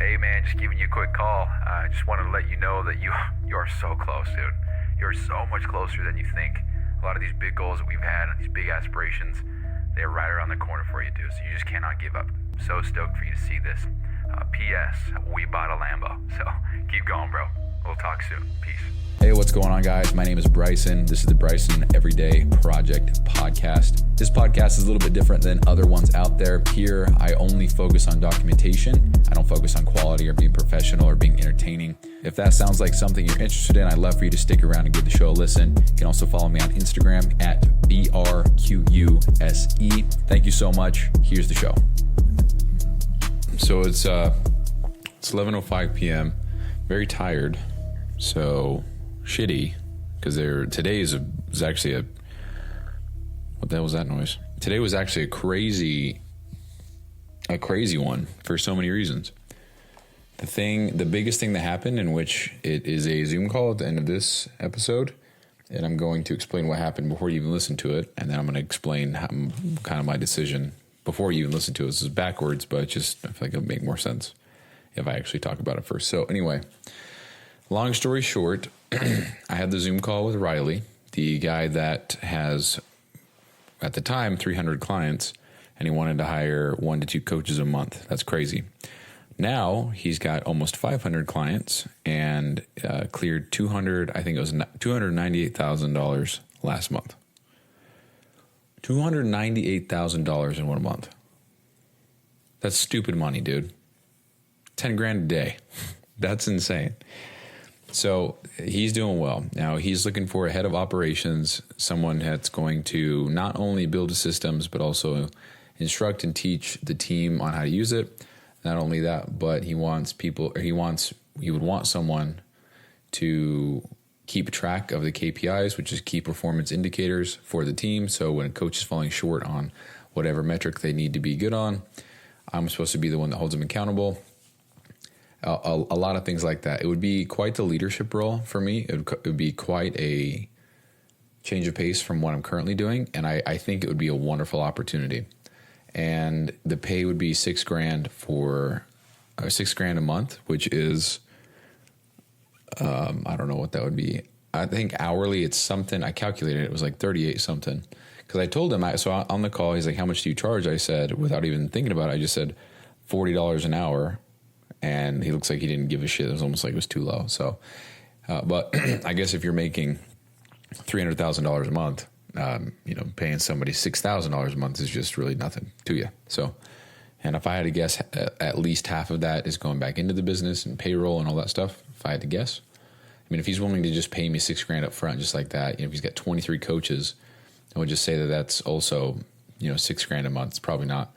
Hey man, just giving you a quick call. I just wanted to let you know that you are so close, dude. You're so much closer than you think. A lot of these big goals that we've had and these big aspirations, they're right around the corner for you, dude. So you just cannot give up. So stoked for you to see this. P.S. We bought a Lambo. So keep going, bro. We'll talk soon. Peace. Hey, what's going on, guys? My name is Bryson. This is the Bryson Everyday Project podcast. This podcast is a little bit different than other ones out there. Here, I only focus on documentation. I don't focus on quality or being professional or being entertaining. If that sounds like something you're interested in, I'd love for you to stick around and give the show a listen. You can also follow me on Instagram at BRQUSE. Thank you so much. Here's the show. So it's 11:05 p.m. Very tired. So shitty, because today is actually a, what the hell was that noise? Today was actually a crazy one for so many reasons. The biggest thing that happened, in which it is a Zoom call at the end of this episode, and I'm going to explain what happened before you even listen to it, and then I'm going to explain kind of my decision before you even listen to it. This is backwards, but I feel like it'll make more sense if I actually talk about it first. So anyway, long story short, I had the Zoom call with Riley, the guy that has, at the time, 300 clients, and he wanted to hire 1 to 2 coaches a month. That's crazy. Now he's got almost 500 clients and cleared $298,000 last month. $298,000 in 1 month. That's stupid money, dude. 10 grand a day. That's insane. So he's doing well. Now he's looking for a head of operations, someone that's going to not only build the systems, but also instruct and teach the team on how to use it. Not only that, but he would want someone to keep track of the KPIs, which is key performance indicators for the team. So when a coach is falling short on whatever metric they need to be good on, I'm supposed to be the one that holds them accountable. A lot of things like that. It would be quite the leadership role for me. It would be quite a change of pace from what I'm currently doing. And I think it would be a wonderful opportunity. And the pay would be $6,000 a month, which is, I don't know what that would be. I think hourly it's something, I calculated it was like 38 something. Cause I told him, so on the call, he's like, how much do you charge? I said, without even thinking about it, I just said $40 an hour. And he looks like he didn't give a shit. It was almost like it was too low. So, but I guess if you're making $300,000 a month, paying somebody $6,000 a month is just really nothing to you. So, and if I had to guess, at least half of that is going back into the business and payroll and all that stuff. If I had to guess, I mean, if he's willing to just pay me $6,000 up front, just like that, if he's got 23 coaches, I would just say that that's also, $6,000 a month. It's probably not,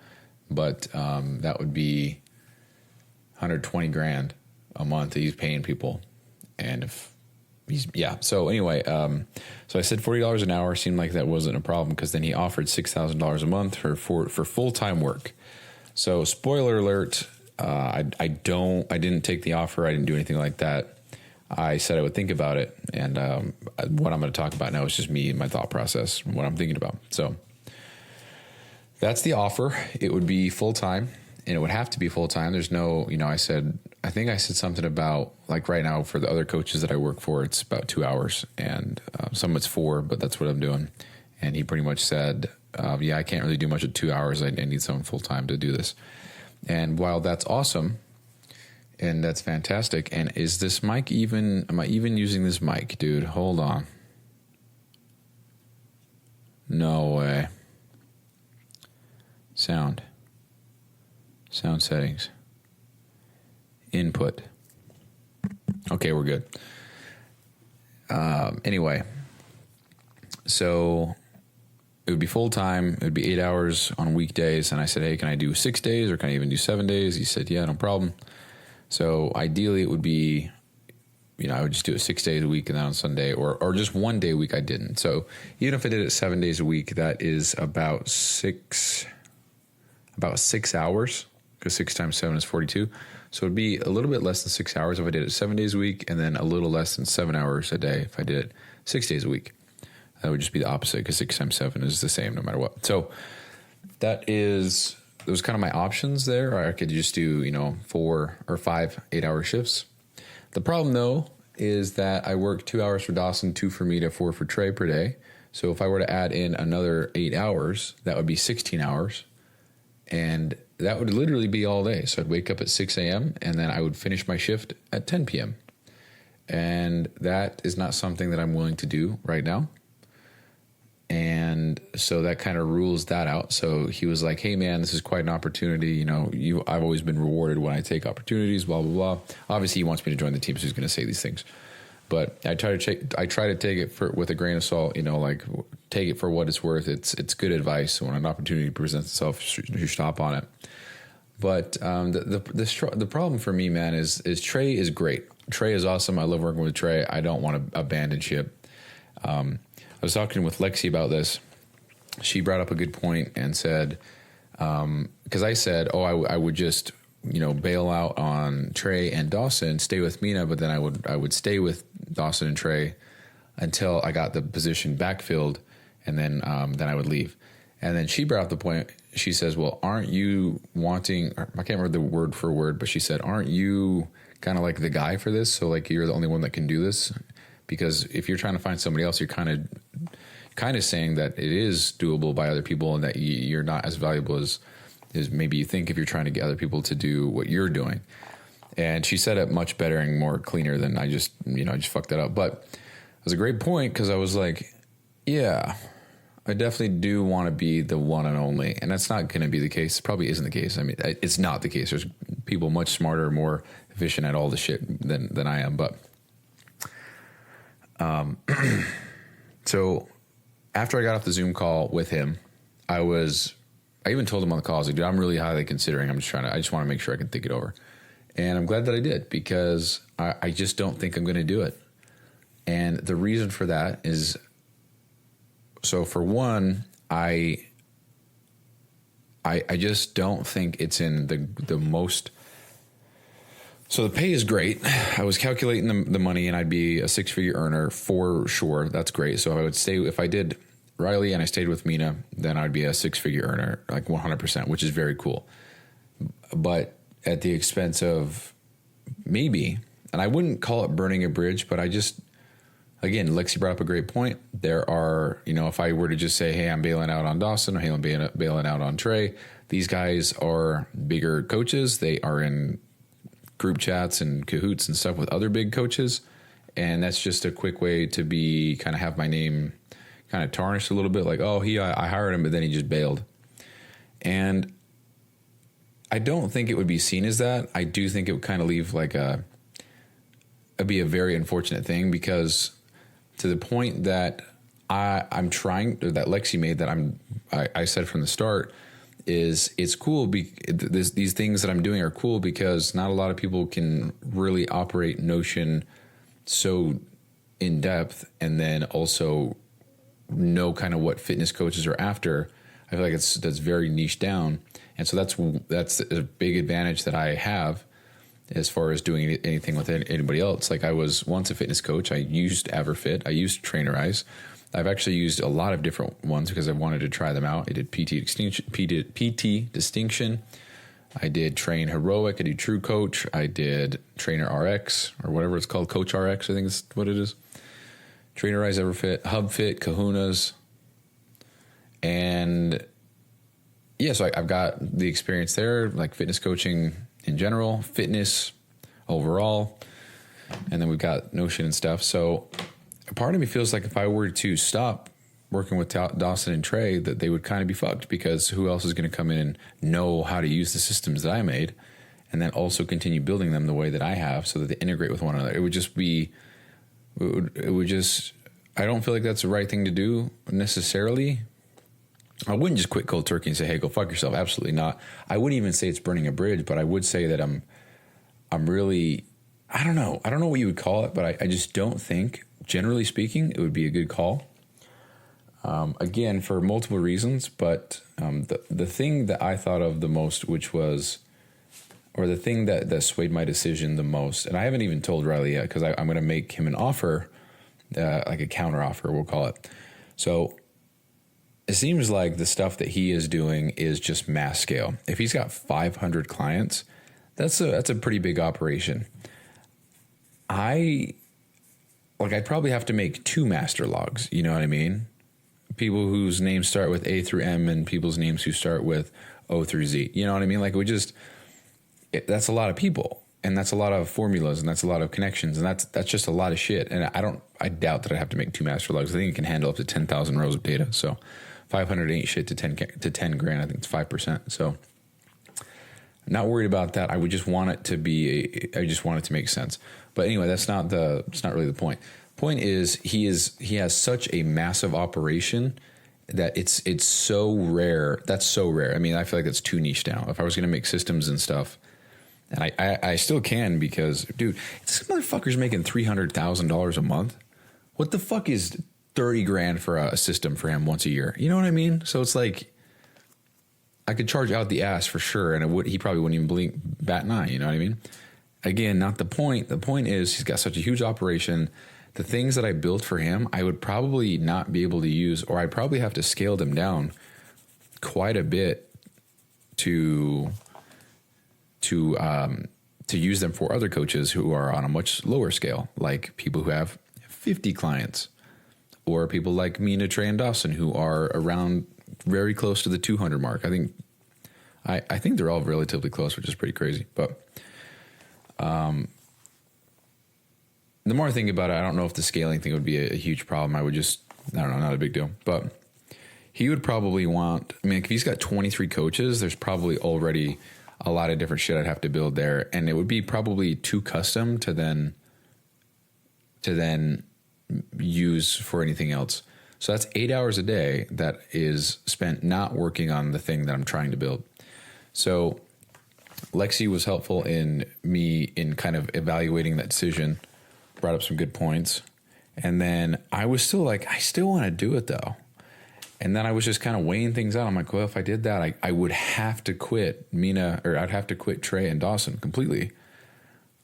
but that would be $120,000 a month that he's paying people. And so anyway, so I said $40 an hour seemed like that wasn't a problem, because then he offered $6,000 a month for full-time work. So spoiler alert, I didn't take the offer. I didn't do anything like that. I said I would think about it. And what I'm going to talk about now is just me and my thought process, what I'm thinking about. So that's the offer. It would be full-time. And it would have to be full-time. There's no, I think I said something about, like right now for the other coaches that I work for, it's about 2 hours, and some it's 4, but that's what I'm doing. And he pretty much said, I can't really do much at 2 hours. I need someone full-time to do this. And while that's awesome and that's fantastic, and is this mic am I even using this mic, dude? Hold on. No way. Sound settings, input. Okay, we're good. Anyway, so it would be full time. It would be 8 hours on weekdays. And I said, hey, can I do 6 days, or can I even do 7 days? He said, yeah, no problem. So ideally it would be, I would just do it 6 days a week, and then on Sunday, or just 1 day a week I didn't. So even if I did it 7 days a week, that is about 6 hours. Because 6 times 7 is 42. So it'd be a little bit less than 6 hours if I did it 7 days a week, and then a little less than 7 hours a day if I did it 6 days a week. That would just be the opposite, because 6 times 7 is the same no matter what. So that is those kind of my options there. Or I could just do 4 or 5 8-hour shifts. The problem though is that I work 2 hours for Dawson, 2 for Mina, 4 for Trey per day. So if I were to add in another 8 hours, that would be 16 hours. And that would literally be all day. So I'd wake up at 6 a.m. and then I would finish my shift at 10 p.m. And that is not something that I'm willing to do right now. And so that kind of rules that out. So he was like, hey man, this is quite an opportunity. I've always been rewarded when I take opportunities, blah, blah, blah. Obviously he wants me to join the team, so he's going to say these things. But I try to take it with a grain of salt, like take it for what it's worth. It's good advice. When an opportunity presents itself, you stop on it. But the problem for me, man, is Trey is great. Trey is awesome. I love working with Trey. I don't want to abandon ship. I was talking with Lexi about this. She brought up a good point and said, because I said, I would just bail out on Trey and Dawson, stay with Mina, but then I would stay with Dawson and Trey until I got the position backfilled, and then I would leave. And then she brought up the point. She says, well, aren't you wanting, I can't remember the word for word, but she said, aren't you kind of like the guy for this? So like you're the only one that can do this? Because if you're trying to find somebody else, you're kind of saying that it is doable by other people and that you're not as valuable as maybe you think if you're trying to get other people to do what you're doing. And she said it much better and more cleaner than I just fucked that up. But it was a great point because I was like, yeah, I definitely do want to be the one and only. And that's not going to be the case. It probably isn't the case. I mean, it's not the case. There's people much smarter, more efficient at all the shit than I am. But so after I got off the Zoom call with him, I even told him on the call, I was like, dude, I'm really highly considering. I just want to make sure I can think it over. And I'm glad that I did because I just don't think I'm going to do it. And the reason for that is, so for one, I just don't think it's in the most. So the pay is great. I was calculating the money and I'd be a 6-figure earner for sure. That's great. So if I did Riley and I stayed with Mina, then I'd be a 6-figure earner, like 100%, which is very cool. But at the expense of maybe, and I wouldn't call it burning a bridge, but again, Lexi brought up a great point. There are, if I were to just say, hey, I'm bailing out on Dawson, or hey, I'm bailing out on Trey, these guys are bigger coaches. They are in group chats and cahoots and stuff with other big coaches. And that's just a quick way to have my name kind of tarnished a little bit. Like, I hired him, but then he just bailed. And I don't think it would be seen as that. I do think it would kind of leave it'd be a very unfortunate thing because to the point that I'm trying, or that Lexi made, that I said from the start, is it's cool. These things that I'm doing are cool because not a lot of people can really operate Notion so in depth and then also know kind of what fitness coaches are after. I feel like that's very niche down. And so that's a big advantage that I have as far as doing anything with anybody else. Like I was once a fitness coach. I used EverFit. I used Trainerize. I've actually used a lot of different ones because I wanted to try them out. I did PT Distinction. I did Train Heroic. I did True Coach. I did Trainer RX or whatever it's called. Coach RX, I think is what it is. Trainerize, EverFit, HubFit, Kahunas. And yeah, so I've got the experience there, like fitness coaching in general, fitness overall. And then we've got Notion and stuff. So a part of me feels like if I were to stop working with Dawson and Trey, that they would kind of be fucked because who else is going to come in and know how to use the systems that I made and then also continue building them the way that I have so that they integrate with one another. It would just be, I don't feel like that's the right thing to do necessarily. I wouldn't just quit cold turkey and say, hey, go fuck yourself. Absolutely not. I wouldn't even say it's burning a bridge, but I would say that I'm really, I don't know what you would call it, but I just don't think, generally speaking, it would be a good call. Again, for multiple reasons, but the thing that I thought of the most, or the thing that swayed my decision the most, and I haven't even told Riley yet because I'm going to make him an offer, like a counter offer, we'll call it. So it seems like the stuff that he is doing is just mass scale. If he's got 500 clients, that's a pretty big operation. I'd probably have to make 2 master logs. You know what I mean? People whose names start with A through M and people's names who start with O through Z. You know what I mean? Like that's a lot of people, and that's a lot of formulas, and that's a lot of connections, and that's just a lot of shit. And I doubt that I have to make 2 master logs. I think it can handle up to 10,000 rows of data. So 500 ain't shit to 10 grand. I think it's 5%. So I'm not worried about that. I would just want it to make sense. But anyway, that's not really the point. Point is he has such a massive operation that it's so rare. That's so rare. I mean, I feel like that's too niche now. If I was going to make systems and stuff, and I still can, because dude, this motherfucker's making $300,000 a month. What the fuck is 30 grand for a system for him once a year? You know what I mean? So it's like, I could charge out the ass for sure, and he probably wouldn't even bat an eye. You know what I mean? Again, not the point. The point is he's got such a huge operation. The things that I built for him, I would probably not be able to use, or I'd probably have to scale them down quite a bit to use them for other coaches who are on a much lower scale, like people who have 50 clients, or people like Mina, Trey, and Dawson who are around very close to the 200 mark. I think they're all relatively close, which is pretty crazy. But the more I think about it, I don't know if the scaling thing would be a huge problem. I don't know, not a big deal. But he would probably want, I mean, if he's got 23 coaches, there's probably already a lot of different shit I'd have to build there. And it would be probably too custom to then use for anything else. So that's 8 hours a day that is spent not working on the thing that I'm trying to build. So Lexi was helpful in kind of evaluating that decision, brought up some good points. And then I was still like, I still want to do it though. And then I was just kind of weighing things out. I'm like, well, if I did that, I would have to quit Mina, or I'd have to quit Trey and Dawson completely.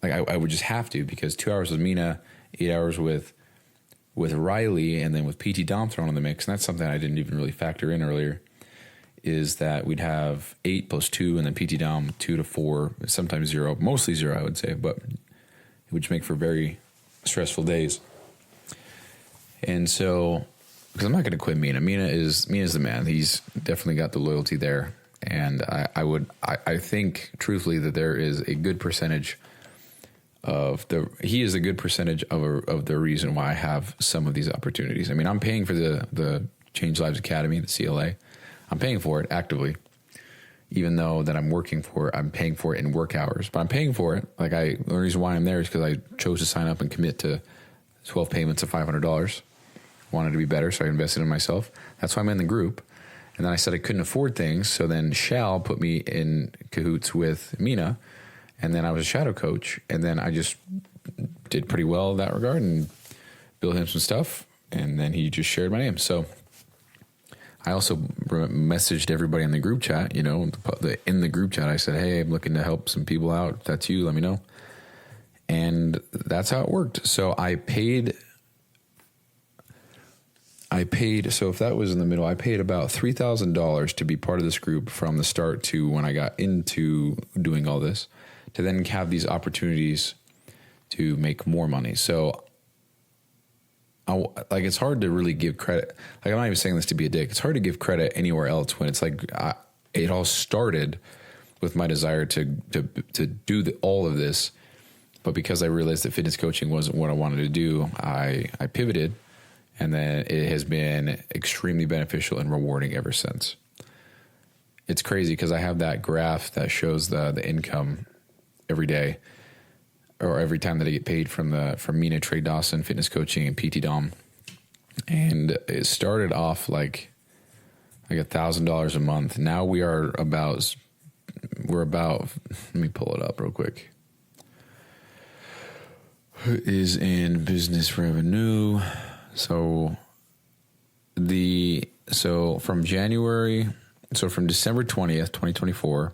Like I would just have to, because 2 hours with Mina, 8 hours with Riley, and then with PT Dom thrown in the mix. And that's something I didn't even really factor in earlier, is that we'd have 8 plus 2, and then PT Dom 2 to 4, sometimes 0, mostly 0, I would say, but it would just make for very stressful days. And so, because I'm not going to quit Mina. Mina's the man. He's definitely got the loyalty there. And I think truthfully that there is a good percentage he is a good percentage of the reason why I have some of these opportunities. I mean, I'm paying for the Change Lives Academy, the CLA. I'm paying for it actively, even though that I'm working for it. I'm paying for it in work hours, but I'm paying for it. Like the reason why I'm there is because I chose to sign up and commit to 12 payments of $500. Wanted to be better, so I invested in myself. That's why I'm in the group. And then I said I couldn't afford things, so then Shal put me in cahoots with Mina, and then I was a shadow coach, and then I just did pretty well in that regard and built him some stuff, and then he just shared my name. So I also messaged everybody in the group chat, in the group chat. I said, hey, I'm looking to help some people out. If that's you, let me know. And that's how it worked. So I paid, so if that was in the middle, I paid about $3,000 to be part of this group from the start to when I got into doing all this, to then have these opportunities to make more money. So it's hard to really give credit. Like, I'm not even saying this to be a dick. It's hard to give credit anywhere else when it's like, it all started with my desire to do all of this. But because I realized that fitness coaching wasn't what I wanted to do, I pivoted, and then it has been extremely beneficial and rewarding ever since. It's crazy because I have that graph that shows the income every day, or every time that I get paid from Mina, Trey, Dawson, fitness coaching, and PT Dom. And it started off like $1,000 a month. Now we're about, let me pull it up real quick. Is in business revenue. So from December 20th, 2024.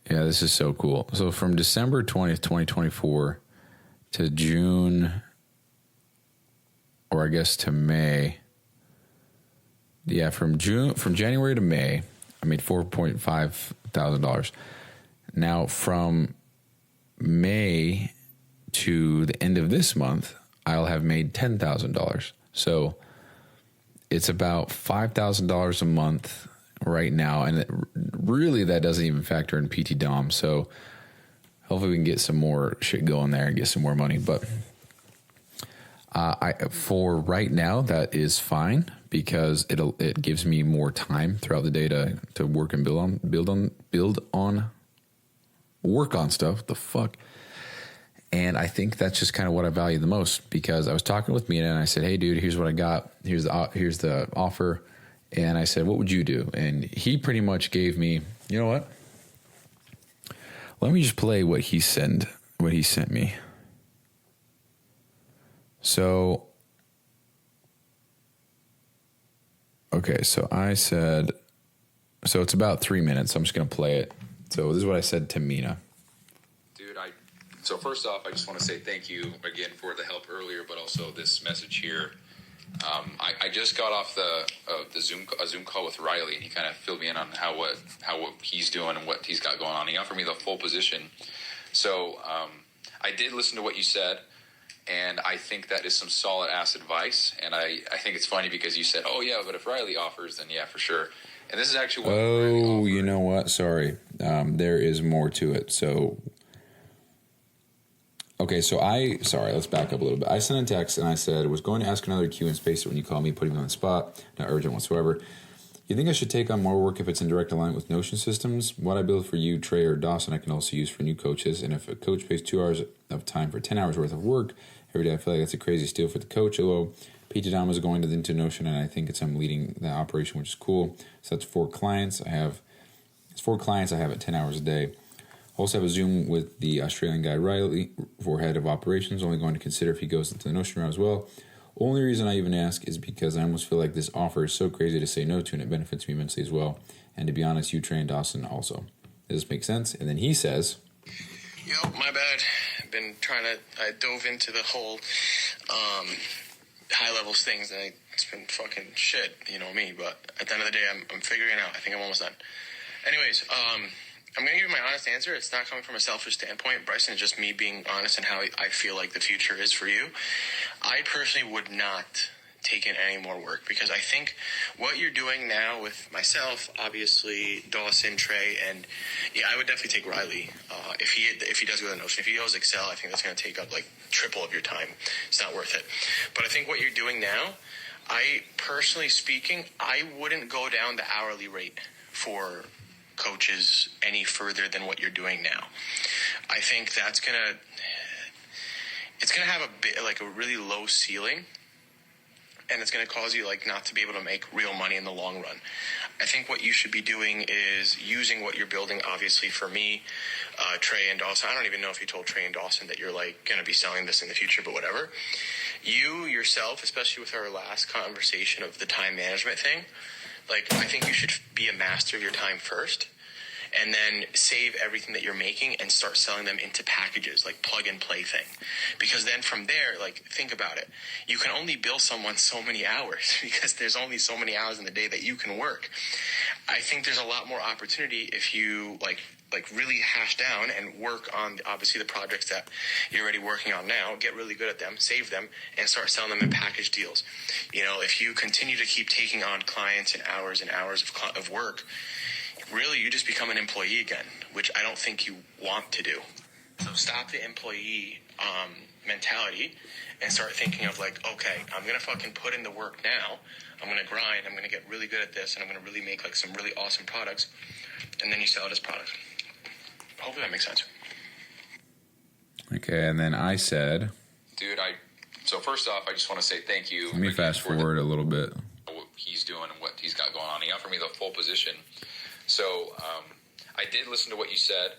Yeah, this is so cool. So from December 20th, 2024 to June, or I guess to May, Yeah, from January to May, I made $4.5 thousand. Now from May to the end of this month, I'll have made $10,000. So it's about $5,000 a month right now, and really that doesn't even factor in PT Dom. So hopefully we can get some more shit going there and get some more money. But for right now, that is fine because it gives me more time throughout the day to work and work on stuff. The fuck. And I think that's just kind of what I value the most, because I was talking with Mina and I said, hey dude, here's what I got. Here's the offer. And I said, what would you do? And he pretty much gave me, you know what? Let me just play what he sent me. So, okay, so I said, so it's about 3 minutes. I'm just going to play it. So this is what I said to Mina. Dude, so first off, I just want to say thank you again for the help earlier, but also this message here. I just got off the Zoom call with Riley, and he kind of filled me in on how what he's doing and what he's got going on. He offered me the full position. So I did listen to what you said, and I think that is some solid ass advice. And I think it's funny because you said, oh yeah, but if Riley offers, then yeah, for sure. And this is actually what Riley offered. You know what? Sorry. There is more to it. So, okay, so let's back up a little bit. I sent a text and I said, was going to ask another Q and space it when you call me, putting me on the spot, not urgent whatsoever. You think I should take on more work if it's in direct alignment with Notion systems? What I build for you, Trey, or Dawson, I can also use for new coaches. And if a coach pays 2 hours of time for 10 hours worth of work every day, I feel like that's a crazy steal for the coach. Although PT Dom is going into Notion, and I think I'm leading the operation, which is cool. So that's 4 clients. It's 4 clients I have at 10 hours a day. Also have a Zoom with the Australian guy, Riley, for head of operations. Only going to consider if he goes into the Notion route as well. Only reason I even ask is because I almost feel like this offer is so crazy to say no to, and it benefits me immensely as well. And to be honest, you, Trey, and Dawson also. Does this make sense? And then he says, yo, my bad. I dove into the whole high levels things, and it's been fucking shit, you know me. But at the end of the day, I'm figuring it out. I think I'm almost done. Anyways, I'm going to give you my honest answer. It's not coming from a selfish standpoint, Bryson. It's just me being honest in how I feel like the future is for you. I personally would not take in any more work, because I think what you're doing now with myself, obviously Dawson, Trey, and yeah, I would definitely take Riley if he does go to Notion. If he goes Excel, I think that's going to take up like triple of your time. It's not worth it. But I think what you're doing now, I personally speaking, I wouldn't go down the hourly rate for coaches any further than what you're doing now. I think it's gonna have a bit like a really low ceiling, and it's gonna cause you like not to be able to make real money in the long run. I think what you should be doing is using what you're building. Obviously, for me, Trey and Dawson, I don't even know if you told Trey and Dawson that you're like gonna be selling this in the future, but whatever. You yourself, especially with our last conversation of the time management thing, like, I think you should be a master of your time first, and then save everything that you're making and start selling them into packages, like plug and play thing. Because then from there, like, think about it. You can only bill someone so many hours because there's only so many hours in the day that you can work. I think there's a lot more opportunity if you like really hash down and work on obviously the projects that you're already working on now, get really good at them, save them, and start selling them in package deals. You know, if you continue to keep taking on clients and hours of work, really you just become an employee again, which I don't think you want to do. So stop the employee mentality and start thinking of like, okay, I'm going to fucking put in the work now. I'm going to grind. I'm going to get really good at this, and I'm going to really make like some really awesome products, and then you sell it as products. Hopefully that makes sense. Okay, and then I said, dude, so first off, I just want to say thank you. Let me fast forward a little bit. What he's doing and what he's got going on. He offered me the full position. So I did listen to what you said,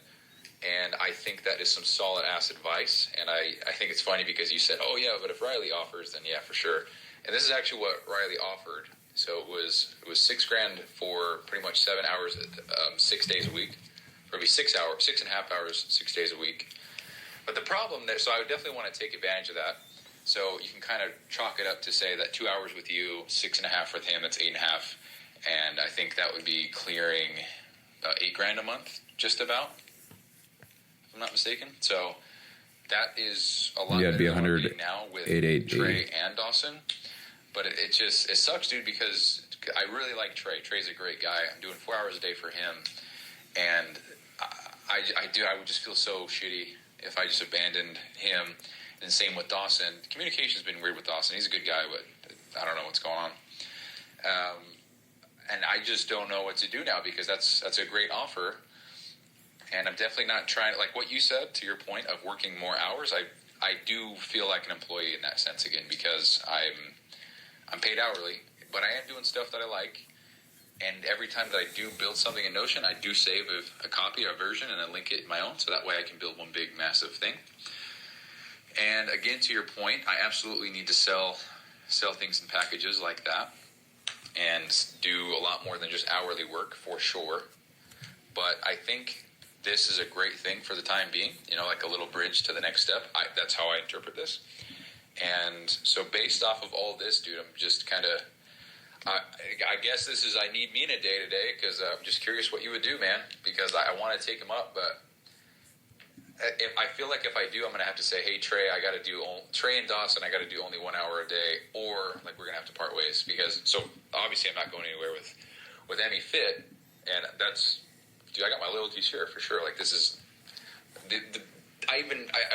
and I think that is some solid ass advice. And I think it's funny because you said, oh yeah, but if Riley offers, then yeah, for sure. And this is actually what Riley offered. So it was $6,000 for pretty much 7 hours, 6 days a week. Or maybe 6 hours, 6.5 hours, 6 days a week. But the problem there, so I would definitely want to take advantage of that. So you can kind of chalk it up to say that 2 hours with you, 6.5 with him, that's 8.5. and I think that would be clearing about $8,000 a month, just about, if I'm not mistaken. So that is a lot. Yeah, it'd be better than what we're 100, getting now with 880. Trey and Dawson. But it sucks, dude, because I really like Trey. Trey's a great guy. I'm doing 4 hours a day for him, and I would just feel so shitty if I just abandoned him. And same with Dawson. Communication's been weird with Dawson. He's a good guy, but I don't know what's going on. And I just don't know what to do now, because that's a great offer. And I'm definitely not trying, like what you said, to your point of working more hours. I do feel like an employee in that sense again, because I'm paid hourly, but I am doing stuff that I like. And every time that I do build something in Notion, I do save a copy, a version, and I link it in my own, so that way I can build one big, massive thing. And again, to your point, I absolutely need to sell things in packages like that, and do a lot more than just hourly work, for sure. But I think this is a great thing for the time being, like a little bridge to the next step. That's how I interpret this. And so based off of all this, dude, I'm just kind of, I guess this is, I need Mina day to day, because I'm just curious what you would do, man, because I want to take him up, but I feel like if I do, I'm going to have to say, hey, Trey, Trey and Dawson, I got to do only 1 hour a day, or like we're going to have to part ways, because, so obviously I'm not going anywhere with Emmy Fit, and that's, dude, I got my loyalties here for sure. Like this is, I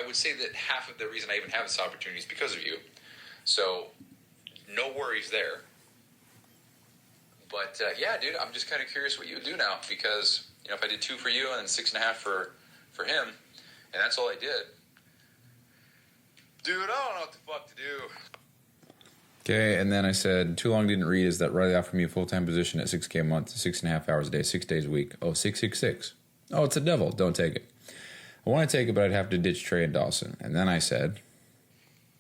would say that half of the reason I even have this opportunity is because of you. So no worries there. But yeah, dude, I'm just kind of curious what you would do now, because if I did 2 for you and then 6.5 for him, and that's all I did, dude, I don't know what the fuck to do. Okay, and then I said, too long didn't read is that Riley offered me a full-time position at $6K a month, 6.5 hours a day, 6 days a week. Oh, 666. Oh, it's a devil. Don't take it. I want to take it, but I'd have to ditch Trey and Dawson. And then I said,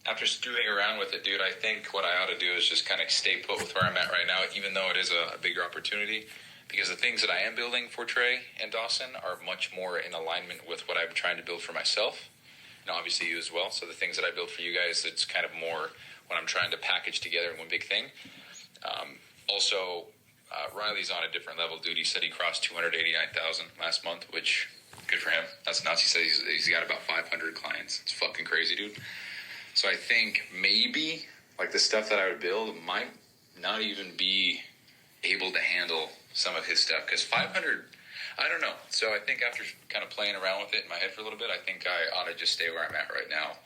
after stewing around with it, dude, I think what I ought to do is just kind of stay put with where I'm at right now, even though it is a bigger opportunity, because the things that I am building for Trey and Dawson are much more in alignment with what I'm trying to build for myself, and obviously you as well. So the things that I build for you guys, it's kind of more what I'm trying to package together in one big thing. Also, Riley's on a different level, dude. He said he crossed 289,000 last month, which, good for him. That's nuts. He said he's got about 500 clients. It's fucking crazy, dude. So I think maybe, like, the stuff that I would build might not even be able to handle some of his stuff. Because 500, I don't know. So I think after kind of playing around with it in my head for a little bit, I think I ought to just stay where I'm at right now.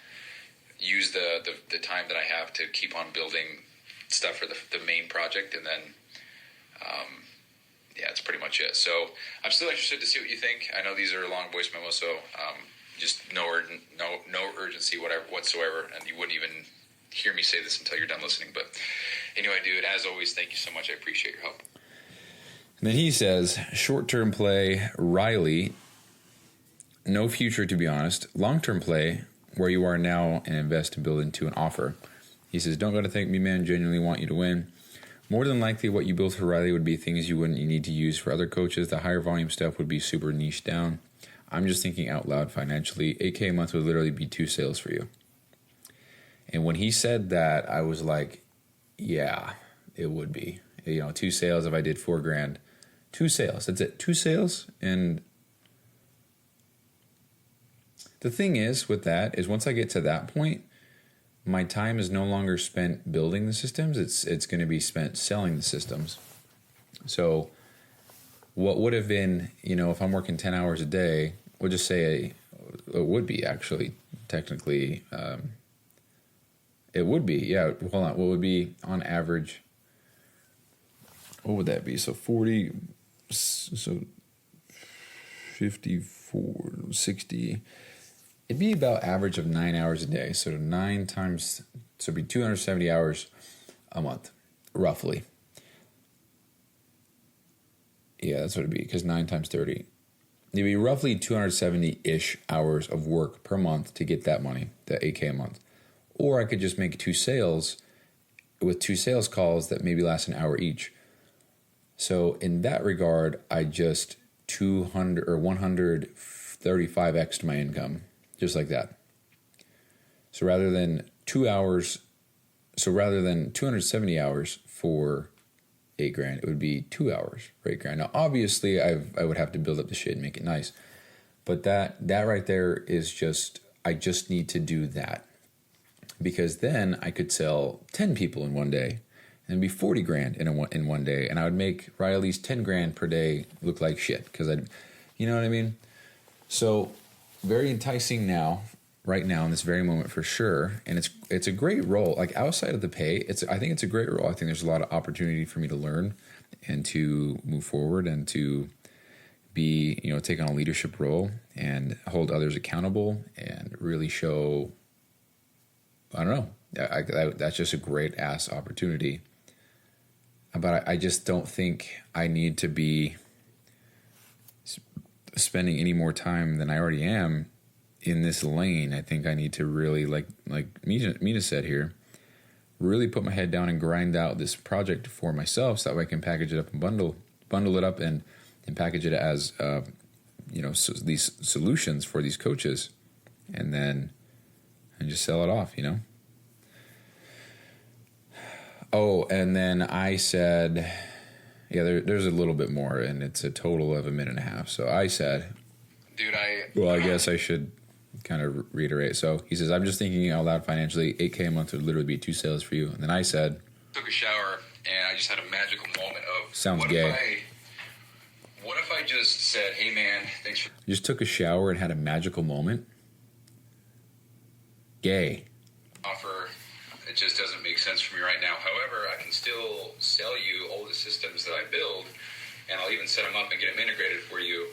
Use the time that I have to keep on building stuff for the main project. And then, yeah, that's pretty much it. So I'm still interested to see what you think. I know these are long voice memos, so just no urgency whatsoever, and you wouldn't even hear me say this until you're done listening. But anyway, dude, as always, thank you so much. I appreciate your help. and then he says, short-term play, Riley, no future to be honest. Long-term play, where you are now and invest to build into an offer. He says, don't go to thank me, man. Genuinely want you to win. More than likely, what you built for Riley would be things you wouldn't need to use for other coaches. The higher volume stuff would be super niche down. I'm just thinking out loud financially. $8K a month would literally be 2 sales for you. And when he said that, I was like, yeah, it would be. 2 sales if I did $4,000. 2 sales. That's it. 2 sales. And the thing is with that is once I get to that point, my time is no longer spent building the systems. It's going to be spent selling the systems. So what would have been, if I'm working 10 hours a day, we'll just say it would be actually technically, it would be, yeah, hold on. What would be on average? What would that be? So 40, so 54, 60. It'd be about average of 9 hours a day. So 9 times, so it'd be 270 hours a month, roughly. Yeah, that's what it'd be, because 9 times 30. It'd be roughly 270-ish hours of work per month to get that money, that $8K a month. Or I could just make 2 sales with 2 sales calls that maybe last an hour each. So in that regard, I just 200 or 135x'd my income, just like that. So rather than 2 hours, so rather than 270 hours for $8,000. It would be 2 hours for $8,000. Now, obviously, I would have to build up the shit and make it nice. But that right there is just, I just need to do that. Because then I could sell 10 people in one day and it'd be $40,000 in one day. And I would make Riley's $10,000 per day look like shit. Because you know what I mean? So very enticing right now in this very moment for sure. And it's a great role. Like outside of the pay, I think it's a great role. I think there's a lot of opportunity for me to learn and to move forward and to be, take on a leadership role and hold others accountable and really show, I don't know, that's just a great ass opportunity. But I just don't think I need to be spending any more time than I already am in this lane. I think I need to really, like Mina said here, really put my head down and grind out this project for myself so that way I can package it up and bundle it up and package it as, these solutions for these coaches and just sell it off, Oh, and then I said, yeah, there's a little bit more, and it's a total of 1.5 minutes. So I said, dude, I guess I should kind of reiterate. So he says, I'm just thinking out loud financially, $8,000 a month would literally be 2 sales for you. And then I said, took a shower, and I just had a magical moment of, sounds gay. What if I just said, hey man, thanks for... Just took a shower and had a magical moment? Gay. Offer, it just doesn't make sense for me right now. However, I can still sell you all the systems that I build, and I'll even set them up and get them integrated for you.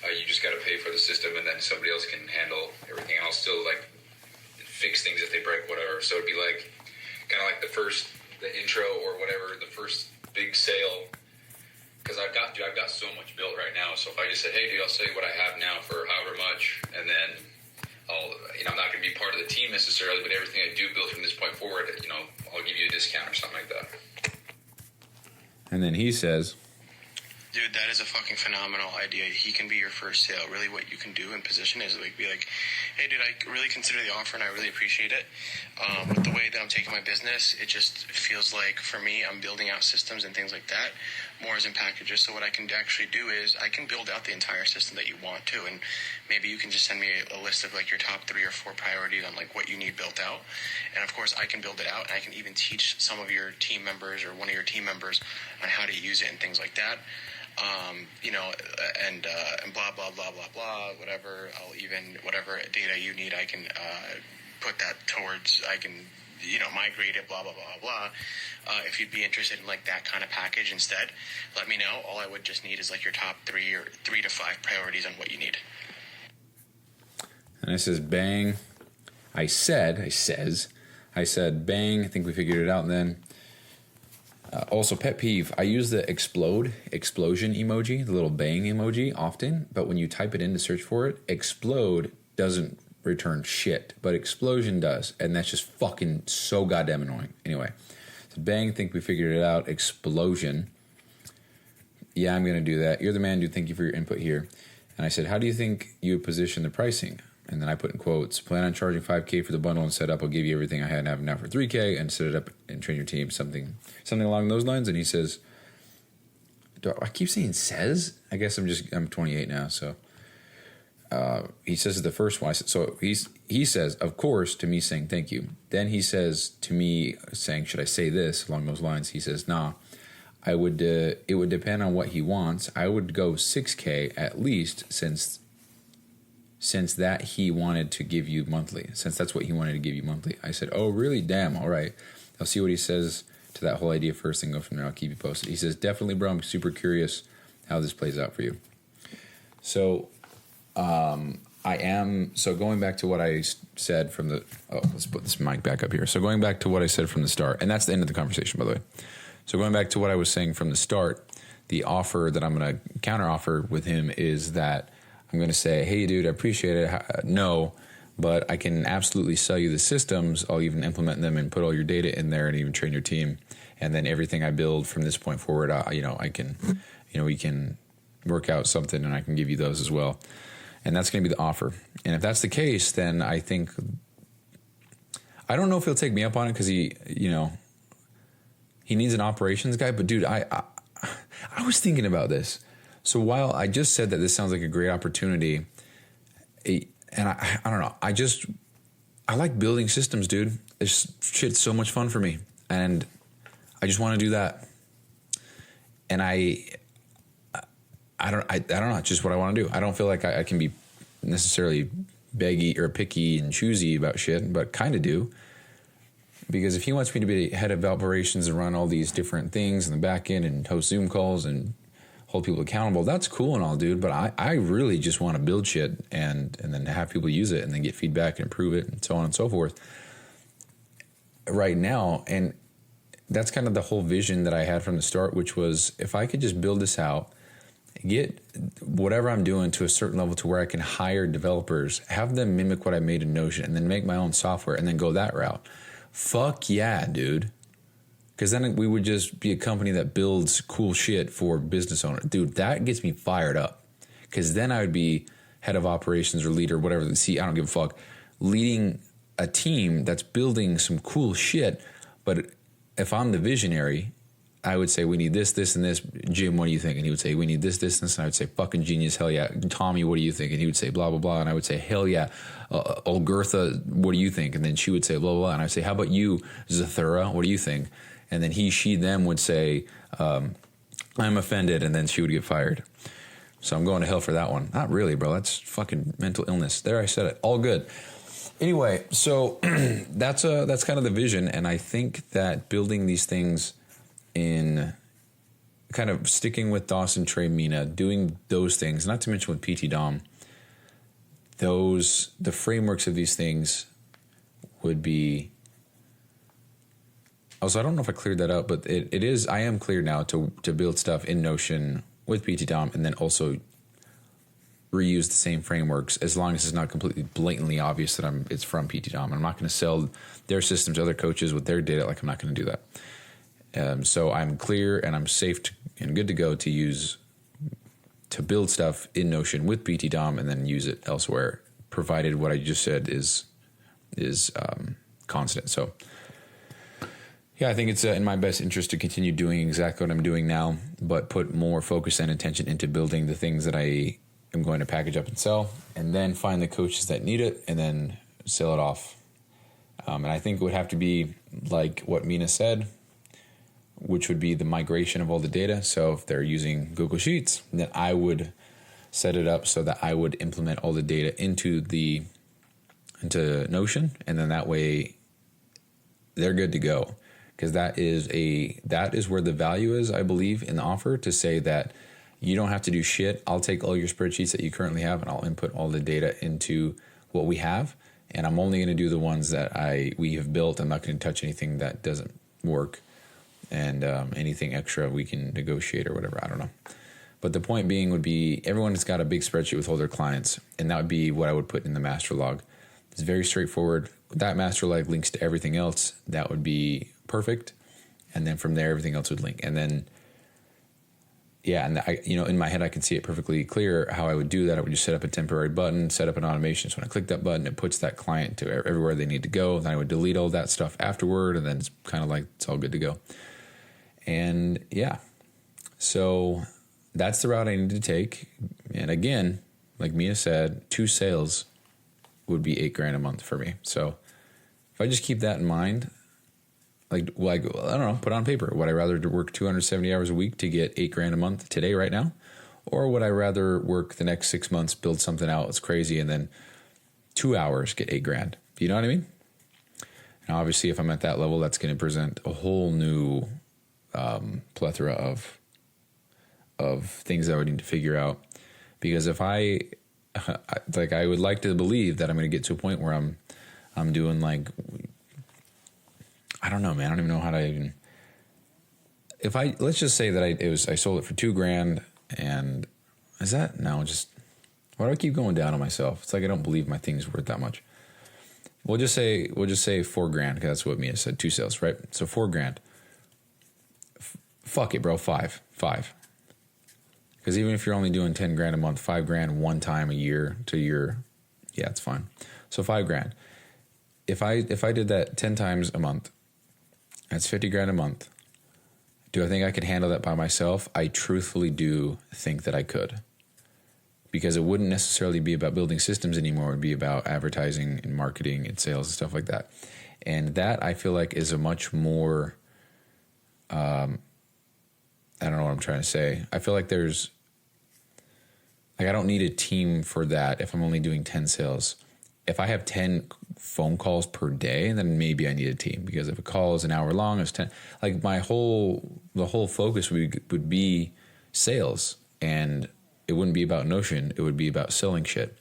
You just got to pay for the system, and then somebody else can handle everything. And I'll still fix things if they break, whatever. So it'd be kind of like the intro or whatever, the first big sale. Because I've got so much built right now. So if I just said, hey, dude, I'll sell you what I have now for however much, and then I'm not going to be part of the team necessarily, but everything I do build from this point forward, I'll give you a discount or something like that. And then he says, dude, that is a fucking phenomenal idea. He can be your first sale. Really what you can do in position is be like, hey, dude, I really consider the offer and I really appreciate it. With the way that I'm taking my business, it just feels like for me, I'm building out systems and things like that more as in packages. So what I can actually do is I can build out the entire system that you want to. And maybe you can just send me a list of your top 3 or 4 priorities on what you need built out. And of course I can build it out, and I can even teach some of your team members or one of your team members on how to use it and things like that. And blah, blah, blah, blah, blah, whatever. Whatever data you need, I can put that towards, I can, migrate it, blah, blah, blah, blah. If you'd be interested in that kind of package instead, let me know. All I would just need is your top 3 or 3 to 5 priorities on what you need. And I says, bang. I said, bang. I think we figured it out then. Also, pet peeve, I use the explosion emoji, the little bang emoji often, but when you type it in to search for it, explode doesn't return shit, but explosion does, and that's just fucking so goddamn annoying. Anyway, so bang, think we figured it out, explosion. Yeah, I'm going to do that. You're the man, dude, thank you for your input here. And I said, how do you think you would position the pricing? And then I put in quotes, plan on charging $5,000 for the bundle and setup. I'll give you everything I had and have now for $3,000 and set it up and train your team, something along those lines. And he says, I keep saying says. I guess I'm 28 now. So he says the first one. So he says, of course, to me saying thank you. Then he says to me saying, should I say this along those lines? He says, nah, it would depend on what he wants. I would go $6,000 at least since that he wanted to give you monthly, since that's what he wanted to give you monthly. I said, oh, really? Damn, all right. I'll see what he says to that whole idea first and go from there. I'll keep you posted. He says, definitely, bro. I'm super curious how this plays out for you. So going back to what I said from let's put this mic back up here. So going back to what I said from the start, and that's the end of the conversation, by the way. So going back to what I was saying from the start, the offer that I'm going to counter offer with him is that I'm going to say, hey, dude, I appreciate it. No, but I can absolutely sell you the systems. I'll even implement them and put all your data in there and even train your team. And then everything I build from this point forward, we can work out something and I can give you those as well. And that's going to be the offer. And if that's the case, then I think, I don't know if he'll take me up on it because he he needs an operations guy. But dude, I was thinking about this. So while I just said that this sounds like a great opportunity, and I don't know, I like building systems, dude. This shit's so much fun for me, and I just want to do that. And I don't know. It's just what I want to do. I don't feel like I can be necessarily beggy or picky and choosy about shit, but kind of do. Because if he wants me to be head of operations and run all these different things in the back end and host Zoom calls and hold people accountable, that's cool and all, dude. But I really just want to build shit and then have people use it and then get feedback and improve it and so on and so forth right now. And that's kind of the whole vision that I had from the start, which was if I could just build this out, get whatever I'm doing to a certain level to where I can hire developers, have them mimic what I made in Notion, and then make my own software and then go that route. Fuck yeah, dude. Because then we would just be a company that builds cool shit for business owners. Dude, that gets me fired up. Because then I would be head of operations or leader, whatever. See, I don't give a fuck. Leading a team that's building some cool shit. But if I'm the visionary, I would say, we need this, this, and this. Jim, what do you think? And he would say, we need this, this, and this. And I would say, fucking genius, hell yeah. Tommy, what do you think? And he would say, blah, blah, blah. And I would say, hell yeah. Olgurtha, what do you think? And then she would say, blah, blah, blah. And I'd say, how about you, Zathura? What do you think? And then he, she, them would say, I'm offended. And then she would get fired. So I'm going to hell for that one. Not really, bro. That's fucking mental illness. There, I said it. All good. Anyway, so that's kind of the vision. And I think that building these things in kind of sticking with Dawson, Trey, Mina, doing those things, not to mention with PT Dom, the frameworks of these things would be. Also, I don't know if I cleared that up, but it is. I am clear now to build stuff in Notion with PT Dom, and then also reuse the same frameworks as long as it's not completely blatantly obvious that it's from PT Dom. I'm not going to sell their system to other coaches with their data. Like, I'm not going to do that. So I'm clear and I'm safe and good to go to build stuff in Notion with PT Dom and then use it elsewhere, provided what I just said is constant. So yeah, I think it's in my best interest to continue doing exactly what I'm doing now, but put more focus and attention into building the things that I am going to package up and sell, and then find the coaches that need it and then sell it off. And I think it would have to be like what Mina said, which would be the migration of all the data. So if they're using Google Sheets, then I would set it up so that I would implement all the data into Notion, and then that way they're good to go. Because that is where the value is, I believe, in the offer, to say that you don't have to do shit. I'll take all your spreadsheets that you currently have and I'll input all the data into what we have. And I'm only going to do the ones that we have built. I'm not going to touch anything that doesn't work. And anything extra we can negotiate or whatever. I don't know. But the point being would be everyone's got a big spreadsheet with all their clients. And that would be what I would put in the master log. It's very straightforward. That master log links to everything else. That would be perfect. And then from there, everything else would link. And then, yeah, and in my head, I can see it perfectly clear how I would do that. I would just set up a temporary button, set up an automation. So when I click that button, it puts that client to everywhere they need to go. Then I would delete all that stuff afterward. And then it's kind of like, it's all good to go. And yeah, so that's the route I need to take. And again, like Mina said, 2 sales would be $8,000 a month for me. So if I just keep that in mind, like I don't know, put on paper, would I rather work 270 hours a week to get $8,000 a month today, right now? Or would I rather work the next 6 months, build something out that's crazy, and then 2 hours get $8,000? You know what I mean? And obviously, if I'm at that level, that's going to present a whole new plethora of things that I would need to figure out. Because if I would like to believe that I'm going to get to a point where I'm doing like, I don't know, man. I don't even know how to even. Let's just say that I sold it for $2,000, and is that no? Just why do I keep going down on myself? It's like I don't believe my thing's worth that much. We'll just say $4,000 because that's what Mia said. 2 sales, right? So $4,000. Fuck it, bro. 5. Because even if you're only doing $10,000 a month, $5,000 one time a year to your, yeah, it's fine. So $5,000. If I did that 10 times a month, that's $50,000 a month. Do I think I could handle that by myself? I truthfully do think that I could. Because it wouldn't necessarily be about building systems anymore. It would be about advertising and marketing and sales and stuff like that. And that, I feel like, is a much more, I don't know what I'm trying to say. I feel like I don't need a team for that if I'm only doing 10 sales. If I have 10 phone calls per day, then maybe I need a team, because if a call is an hour long, it's 10. Like the whole focus would be sales, and it wouldn't be about Notion. It would be about selling shit.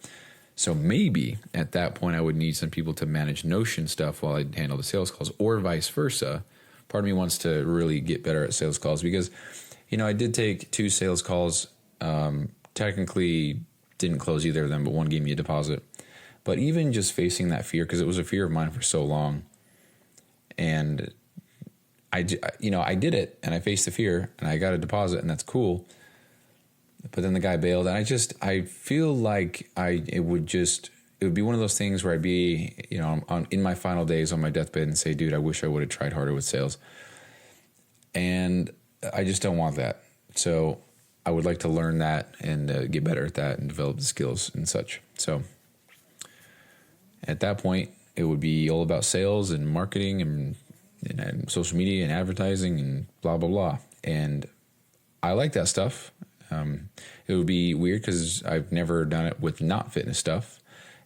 So maybe at that point I would need some people to manage Notion stuff while I handle the sales calls, or vice versa. Part of me wants to really get better at sales calls, because, I did take 2 sales calls. Technically didn't close either of them, but one gave me a deposit. But even just facing that fear, because it was a fear of mine for so long, and I did it, and I faced the fear, and I got a deposit, and that's cool. But then the guy bailed, and I feel like it would be one of those things where I'd be, in my final days on my deathbed and say, dude, I wish I would have tried harder with sales. And I just don't want that. So I would like to learn that and get better at that and develop the skills and such. So at that point, it would be all about sales and marketing and social media and advertising and blah, blah, blah. And I like that stuff. It would be weird because I've never done it with not fitness stuff.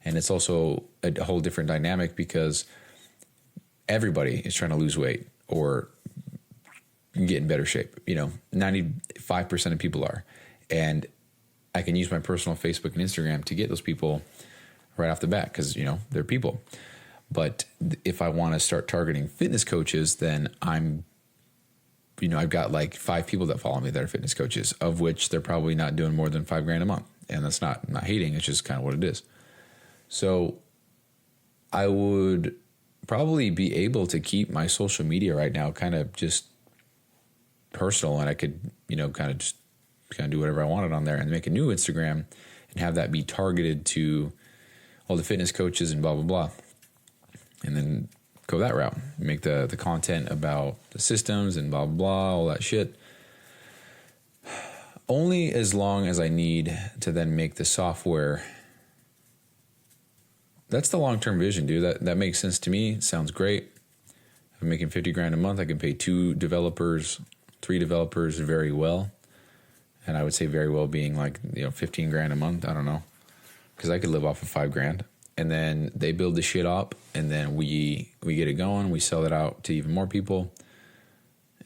And it's also a whole different dynamic, because everybody is trying to lose weight or get in better shape. 95% of people are. And I can use my personal Facebook and Instagram to get those people right off the bat, because, they're people. But if I want to start targeting fitness coaches, then I've got like 5 people that follow me that are fitness coaches, of which they're probably not doing more than $5,000 a month. And that's not hating. It's just kind of what it is. So I would probably be able to keep my social media right now kind of just personal, and I could, kind of do whatever I wanted on there, and make a new Instagram and have that be targeted to all the fitness coaches and blah, blah, blah. And then go that route, make the content about the systems and blah, blah, blah, all that shit. Only as long as I need to then make the software. That's the long-term vision, dude. That makes sense to me. It sounds great. If I'm making $50,000 a month, I can pay 2 developers, 3 developers very well. And I would say very well being like, $15,000 a month. I don't know. Because I could live off of $5,000. And then they build the shit up, and then we get it going. We sell it out to even more people.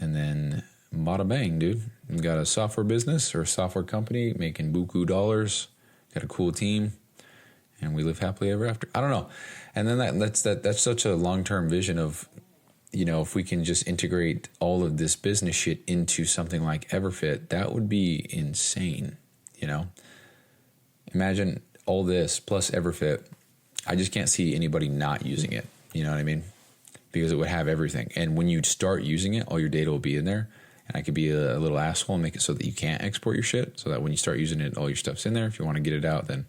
And then bada bang, dude. We got a software business or a software company making buku dollars. Got a cool team. And we live happily ever after. I don't know. And then that's such a long-term vision of, if we can just integrate all of this business shit into something like Everfit, that would be insane, Imagine all this plus Everfit. I just can't see anybody not using it. You know what I mean? Because it would have everything. And when you start using it, all your data will be in there. And I could be a little asshole and make it so that you can't export your shit, so that when you start using it, all your stuff's in there. If you want to get it out, then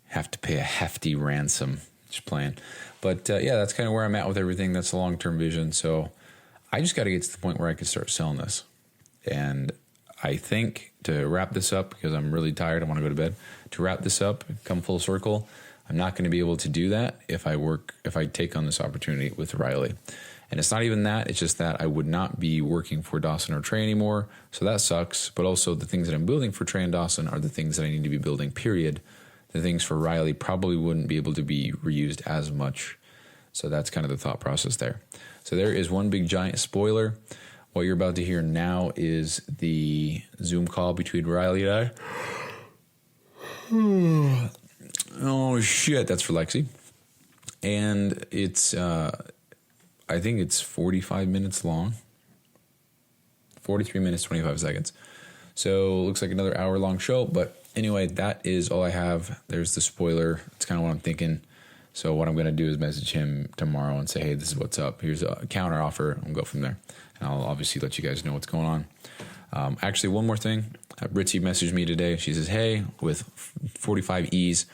have to pay a hefty ransom. Just playing. But yeah, that's kind of where I'm at with everything. That's a long-term vision. So I just got to get to the point where I can start selling this. And I think, to wrap this up, because I'm really tired, I want to go to bed. To wrap this up, come full circle, I'm not going to be able to do that if I take on this opportunity with Riley. And it's not even that, it's just that I would not be working for Dawson or Trey anymore. So that sucks. But also the things that I'm building for Trey and Dawson are the things that I need to be building, period. The things for Riley probably wouldn't be able to be reused as much. So that's kind of the thought process there. So there is one big giant spoiler. What you're about to hear now is the Zoom call between Riley and I. Oh, shit. That's for Lexi. And it's, I think it's 45 minutes long. 43 minutes, 25 seconds. So it looks like another hour-long show. But anyway, that is all I have. There's the spoiler. It's kind of what I'm thinking. So what I'm going to do is message him tomorrow and say, hey, this is what's up. Here's a counter offer. I'll go from there. And I'll obviously let you guys know what's going on. Actually, one more thing. Ritzy messaged me today. She says, hey, with 45 E's,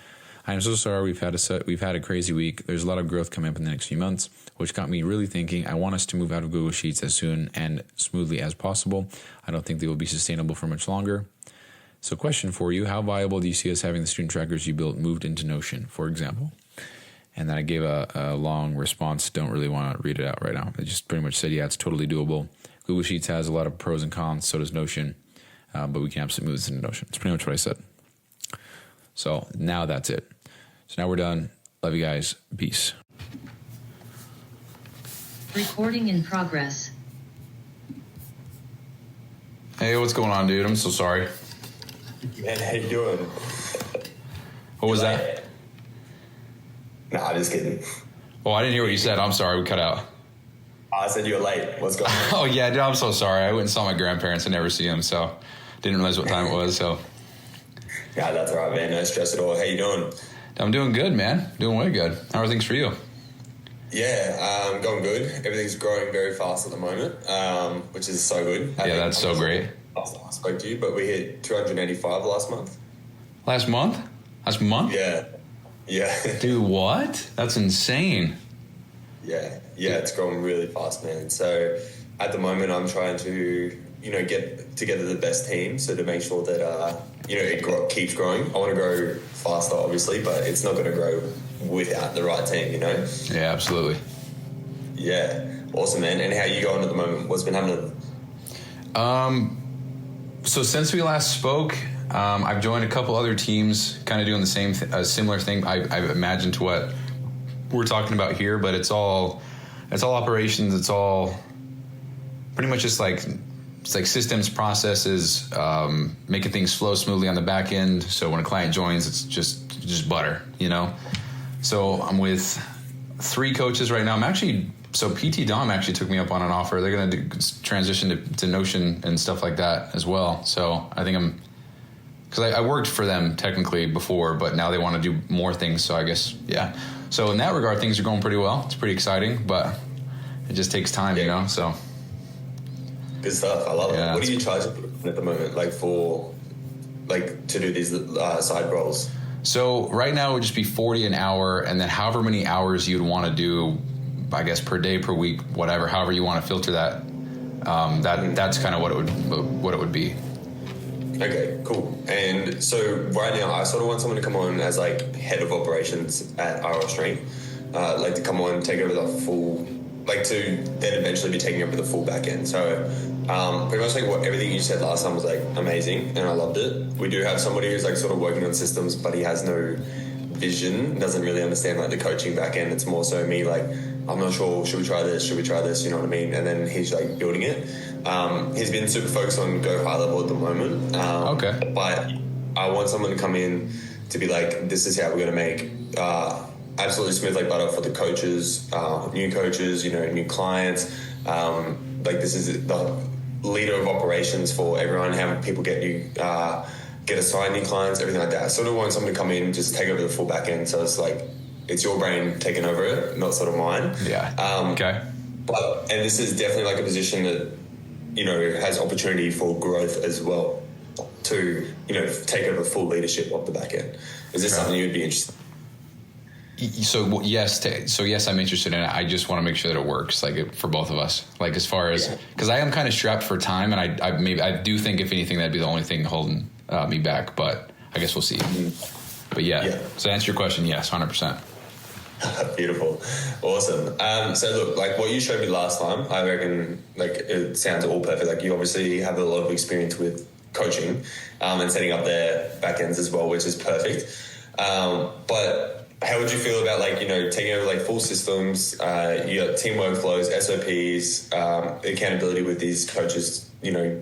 I'm so sorry we've had a crazy week. There's a lot of growth coming up in the next few months, which got me really thinking. I want us to move out of Google Sheets as soon and smoothly as possible. I don't think they will be sustainable for much longer. So question for you, how viable do you see us having the student trackers you built moved into Notion, for example? And then I gave a long response. Don't really want to read it out right now. I just pretty much said, yeah, it's totally doable. Google Sheets has a lot of pros and cons, so does Notion, but we can absolutely move this into Notion. It's pretty much what I said. So now that's it. So now we're done. Love you guys. Peace. Recording in progress. Hey, what's going on, dude? I'm so sorry. Man, how you doing? What was that? Nah, I'm just kidding. Oh, I didn't hear what you said. I'm sorry. We cut out. I said you were late. What's going on? Oh, yeah, dude, I'm so sorry. I went and saw my grandparents. I never see them, so didn't realize what time it was. So, Yeah, that's all right, man. No stress at all. How you doing? I'm doing good, man. Doing way good. How are things for you? Yeah, going good. Everything's growing very fast at the moment, which is so good. Yeah, that's so great. I spoke to you, but we hit 285 last month. Last month? Last month? Yeah. Dude, what? That's insane. Yeah, it's growing really fast, man. So at the moment, I'm trying to, get together the best team. So to make sure that, keeps growing. I want to grow faster, obviously, but it's not going to grow without the right team, Yeah, absolutely. Yeah, awesome, man. And how are you going at the moment? What's been happening? So since we last spoke, I've joined a couple other teams, kind of doing the same, similar thing. I've imagined to what we're talking about here, but it's all operations. It's all pretty much just like systems, processes, making things flow smoothly on the back end. So when a client joins, it's just butter, So I'm with 3 coaches right now. So PT Dom actually took me up on an offer. They're going to transition to Notion and stuff like that as well. So I think because I worked for them technically before, but now they want to do more things. So I guess, yeah. So in that regard, things are going pretty well. It's pretty exciting, but it just takes time, so. Good stuff. I love it. Yeah, What are you charging at the moment, to do these side roles? So right now it would just be 40 an hour, and then however many hours you'd want to do, I guess per day, per week, whatever, however you want to filter that. That's kind of what it would be. Okay, cool. And so right now, I sort of want someone to come on as head of operations at RL Stream, to come on, take over the full, to then eventually be taking over the full back end. So pretty much everything you said last time was amazing, and I loved it. We do have somebody who's sort of working on systems, but he has no vision, doesn't really understand the coaching back end. It's more so me I'm not sure, should we try this, you know what I mean? And then he's building it. He's been super focused on go high level at the moment. Okay. But I want someone to come in to be this is how we're going to make absolutely smooth butter for the coaches, new coaches, new clients. This is the leader of operations for everyone, how people get assigned new clients, everything like that. I sort of want someone to come in, just take over the full back end. So it's it's your brain taking over it, not sort of mine. Yeah. Okay. And this is definitely a position that, has opportunity for growth as well to, take over full leadership of the back end. Is this something you'd be interested in? So yes, I'm interested in it. I just want to make sure that it works, for both of us. As far as, because I am kind of strapped for time, and I do think if anything that'd be the only thing holding me back. But I guess we'll see. Mm-hmm. But yeah. So to answer your question, yes, 100%. Beautiful, awesome. So look, what you showed me last time, I reckon it sounds all perfect. You obviously have a lot of experience with coaching and setting up their back ends as well, which is perfect. But how would you feel about taking over full systems? You got team workflows, SOPs, accountability with these coaches,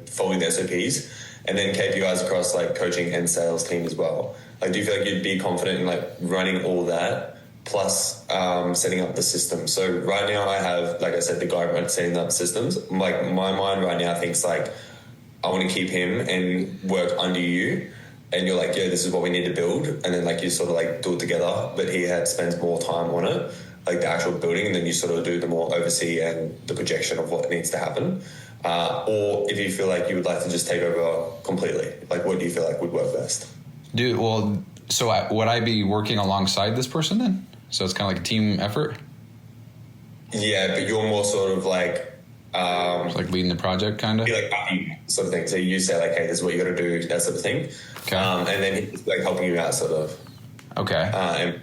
following the SOPs, and then KPIs across coaching and sales team as well. Do you feel you'd be confident in running all that plus setting up the system? So right now I have, I said, the guy setting up systems. My mind right now thinks I want to keep him and work under you. And you're yeah, this is what we need to build. And then you sort of do it together. But he spends more time on it, the actual building. And then you sort of do the more oversee and the projection of what needs to happen. Or if you feel you would like to just take over completely, what do you feel would work best? Dude, well, So would I be working alongside this person then? So it's kind of like a team effort? Yeah, but you're more sort of like... like leading the project, kind of? Be like sort of thing. So you say like, hey, this is what you got to do, that sort of thing. Okay. And then he's like helping you out sort of. Okay. And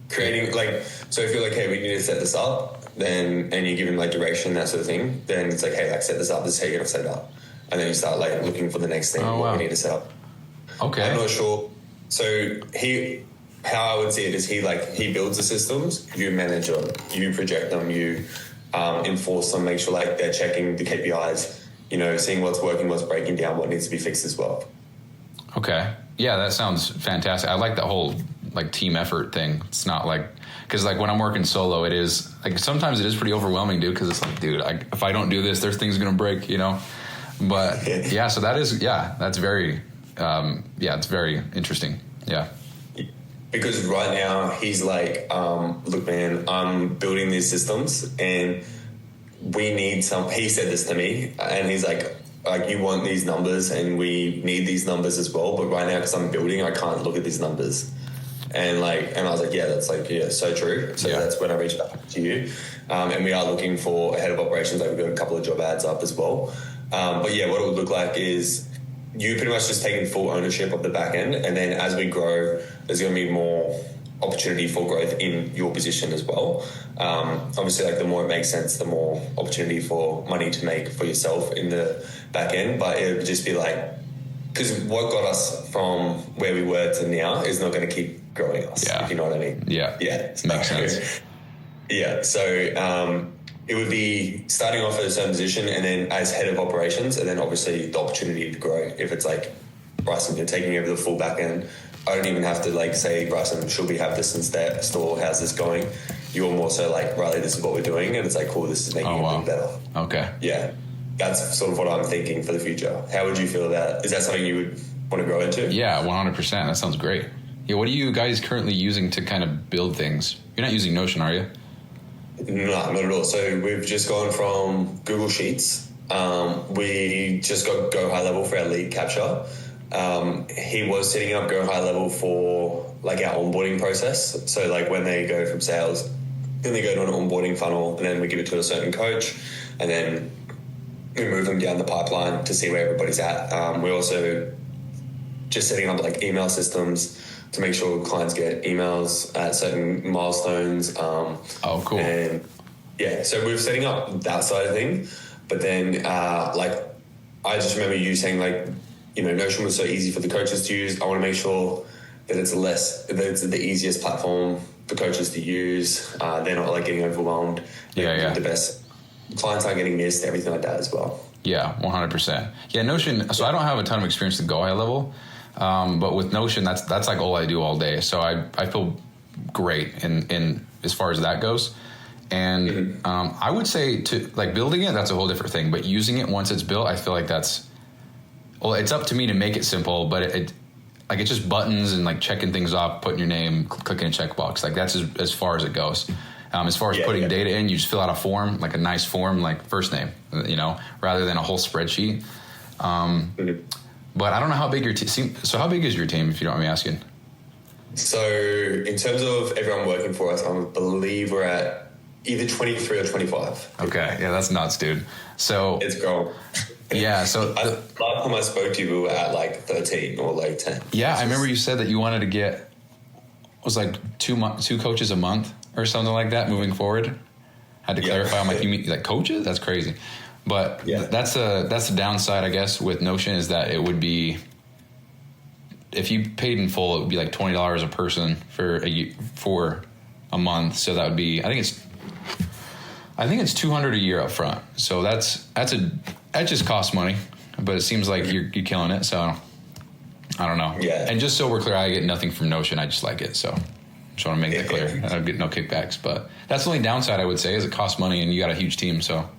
creating like, so if you're like, hey, we need to set this up, then, and you're given like direction, that sort of thing, then it's like, hey, like set this up, this is how you're going to set it up. And then you start like looking for the next thing, what we need to set up. Okay. I'm not sure. So how I would see it is he builds the systems, you manage them, you project them, you enforce them, make sure like they're checking the KPIs, you know, seeing what's working, what's breaking down, what needs to be fixed as well. Okay. Yeah, that sounds fantastic. I like that whole like team effort thing. It's not like, because like when I'm working solo, it is like sometimes it is pretty overwhelming, dude, because it's like, dude, if I don't do this, there's things going to break, you know? But yeah, so that is, that's very, it's very interesting. Yeah. Because right now he's like, look, man, I'm building these systems and we need he said this to me and he's like, you want these numbers and we need these numbers as well. But right now, because I'm building, I can't look at these numbers. And I was like, yeah, that's like, yeah, so true. So that's when I reached out to you. And we are looking for a head of operations. Like we've got a couple of job ads up as well. But yeah, what it would look like is you pretty much just taking full ownership of the back end. And then as we grow, there's going to be more opportunity for growth in your position as well. Obviously, like the more it makes sense, the more opportunity for money to make for yourself in the back end. But it would just be like, because what got us from where we were to now is not going to keep growing us, if you know what I mean. Yeah. Makes sense. Yeah. So it would be starting off at a certain position and then as head of operations, and then obviously the opportunity to grow. If it's like, Bryson, you're taking over the full back end, I don't even have to like say, Bryson, should we have this instead? Store, how's this going? You're more so like, Riley, this is what we're doing. And it's like, cool, this is making it look better. Okay. Yeah. That's sort of what I'm thinking for the future. How would you feel about it? Is that something you would want to grow into? Yeah, 100%. That sounds great. Yeah, what are you guys currently using to kind of build things? You're not using Notion, are you? No, not at all. So we've just gone from Google Sheets. We just got Go High Level for our lead capture. He was setting up Go High Level for like our onboarding process. So like when they go from sales, then they go to an onboarding funnel and then we give it to a certain coach and then we move them down the pipeline to see where everybody's at. We're also just setting up like email systems to make sure clients get emails at certain milestones. Cool. And yeah, so we're setting up that side of thing. But then like I just remember you saying like, you know, Notion was so easy for the coaches to use. I want to make sure that it's the easiest platform for coaches to use. They're not like getting overwhelmed. The best clients aren't getting missed, everything like that as well. Yeah, 100%. Yeah, Notion. So I don't have a ton of experience to Go High Level, but with Notion, that's like all I do all day. So I feel great in as far as that goes. And I would say to like building it, that's a whole different thing. But using it once it's built, I feel like it's up to me to make it simple. But it's just buttons and like checking things off, putting your name, clicking a checkbox. Like that's as far as it goes. As far as putting data in, you just fill out a form, like a nice form, like first name, you know, rather than a whole spreadsheet. But I don't know how big your team. So how big is your team, if you don't mind me asking? So in terms of everyone working for us, I believe we're at either 23 or 25. Okay, yeah, that's nuts, dude. So it's grown. Yeah, so last time I spoke to you, we were at like 13 or like 10. Yeah, I remember you said that you wanted to get was like two coaches a month or something like that moving forward. Had to clarify. I'm like, you mean like coaches? That's crazy. But that's the downside, I guess, with Notion is that it would be, if you paid in full, it would be like $20 a person for a month. So that would be, I think it's $200 a year up front. So that just costs money, but it seems like you're killing it. So I don't know. Yeah. And just so we're clear, I get nothing from Notion. I just like it. So just want to make that clear. I don't get no kickbacks, but that's the only downside I would say is it costs money and you got a huge team. So.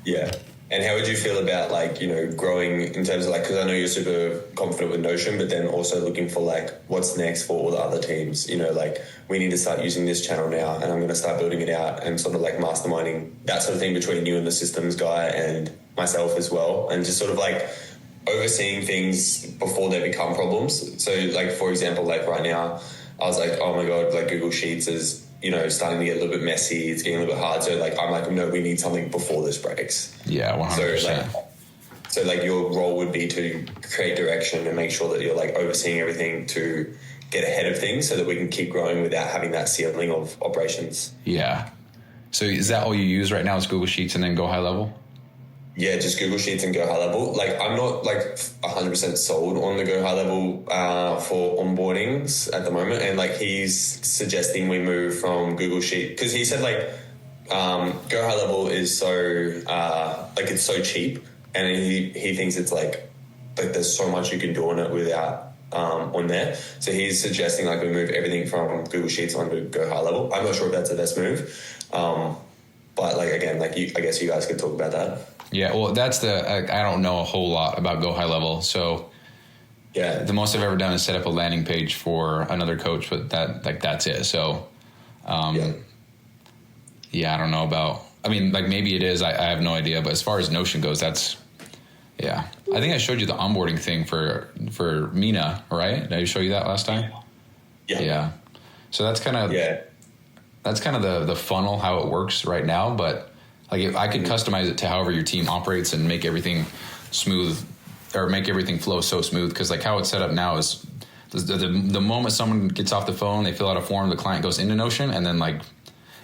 Yeah. And how would you feel about like, you know, growing in terms of like, because I know you're super confident with Notion, but then also looking for like what's next for all the other teams, you know, like we need to start using this channel now and I'm going to start building it out and sort of like masterminding that sort of thing between you and the systems guy and myself as well. And just sort of like, overseeing things before they become problems. So like, for example, like right now, I was like, oh my God, like Google Sheets is, starting to get a little bit messy. It's getting a little bit hard. So like, I'm like, no, we need something before this breaks. Yeah, 100%. So your role would be to create direction and make sure that you're like overseeing everything to get ahead of things so that we can keep growing without having that ceiling of operations. Yeah. So is that all you use right now is Google Sheets and then Go High Level? Yeah, just Google Sheets and Go High Level. Like, I'm not like 100% sold on the Go High Level for onboardings at the moment. And like, he's suggesting we move from Google Sheet because he said like Go High Level is so it's so cheap, and he thinks it's like there's so much you can do on it without on there. So he's suggesting like we move everything from Google Sheets onto Go High Level. I'm not sure if that's the best move, but like again, like I guess you guys could talk about that. Yeah, well, that's I don't know a whole lot about Go High Level, so yeah, the most I've ever done is set up a landing page for another coach, but that's it. So, yeah, I don't know about. I mean, like maybe it is. I have no idea. But as far as Notion goes, yeah. I think I showed you the onboarding thing for Mina, right? Did I show you that last time? Yeah. So that's kind of the funnel how it works right now, but. Like if I could customize it to however your team operates and make everything smooth or make everything flow so smooth. Because like how it's set up now is the moment someone gets off the phone, they fill out a form, the client goes into Notion, and then like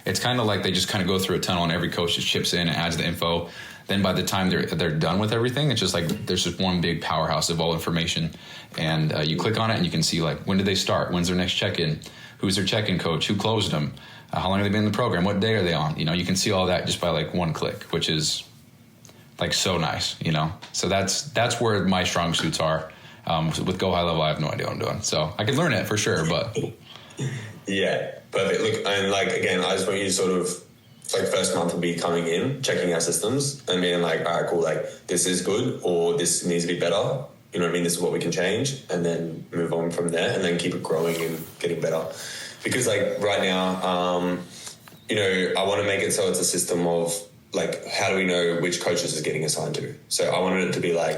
it's kind of like they just kind of go through a tunnel and every coach just chips in and adds the info. Then by the time they're done with everything, it's just like there's just one big powerhouse of all information. And you click on it and you can see like when did they start? When's their next check-in? Who's their check-in coach? Who closed them? How long have they been in the program? What day are they on? You can see all that just by like one click, which is like so nice, So that's where my strong suits are. With Go High Level, I have no idea what I'm doing. So I could learn it for sure, but. Yeah, perfect. Look, and like, again, I just want you to sort of, like first month will be coming in, checking our systems and being like, all right, cool. Like this is good or this needs to be better. You know what I mean? This is what we can change and then move on from there and then keep it growing and getting better. Because like right now, I want to make it so it's a system of like, how do we know which coaches is getting assigned to? So I wanted it to be like,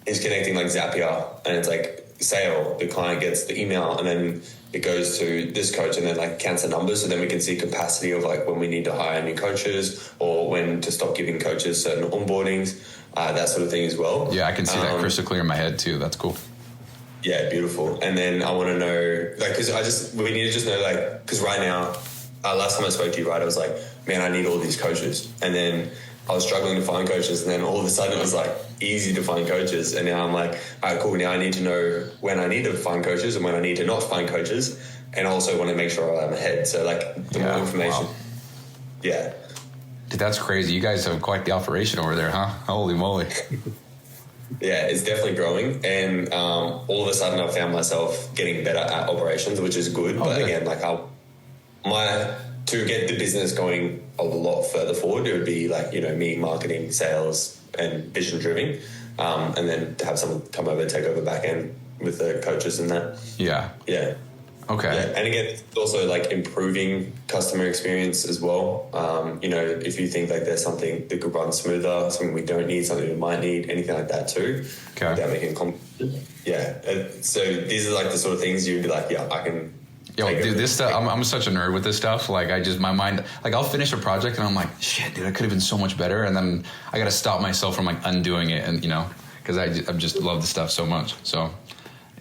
it's connecting like Zapier and it's like sale, the client gets the email and then it goes to this coach and then like counts the numbers. So then we can see capacity of like when we need to hire new coaches or when to stop giving coaches certain onboardings, that sort of thing as well. Yeah, I can see that crystal clear in my head too. That's cool. Yeah, beautiful. And then I want to know, like, because we need to just know, like, because right now, last time I spoke to you, right, I was like, man, I need all these coaches. And then I was struggling to find coaches. And then all of a sudden it was like easy to find coaches. And now I'm like, all right, cool. Now I need to know when I need to find coaches and when I need to not find coaches. And I also want to make sure I'm ahead. So, like, the more information. Wow. Yeah. Dude, that's crazy. You guys have quite the operation over there, huh? Holy moly. Yeah, it's definitely growing, and all of a sudden I found myself getting better at operations, which is good. But good. Again, like to get the business going a lot further forward, it would be like me, marketing, sales, and vision driven, and then to have someone come over and take over back end with the coaches and that. Yeah. Okay. Yeah. And again, it's also like improving customer experience as well. If you think like there's something that could run smoother, something we don't need, something we might need, anything like that too. Okay. Without making so these are like the sort of things you'd be like, yeah, I can. Yo, dude, this stuff, I'm such a nerd with this stuff. Like, my mind, like, I'll finish a project and I'm like, shit, dude, I could have been so much better. And then I got to stop myself from like undoing it. And, because I just love the stuff so much. So,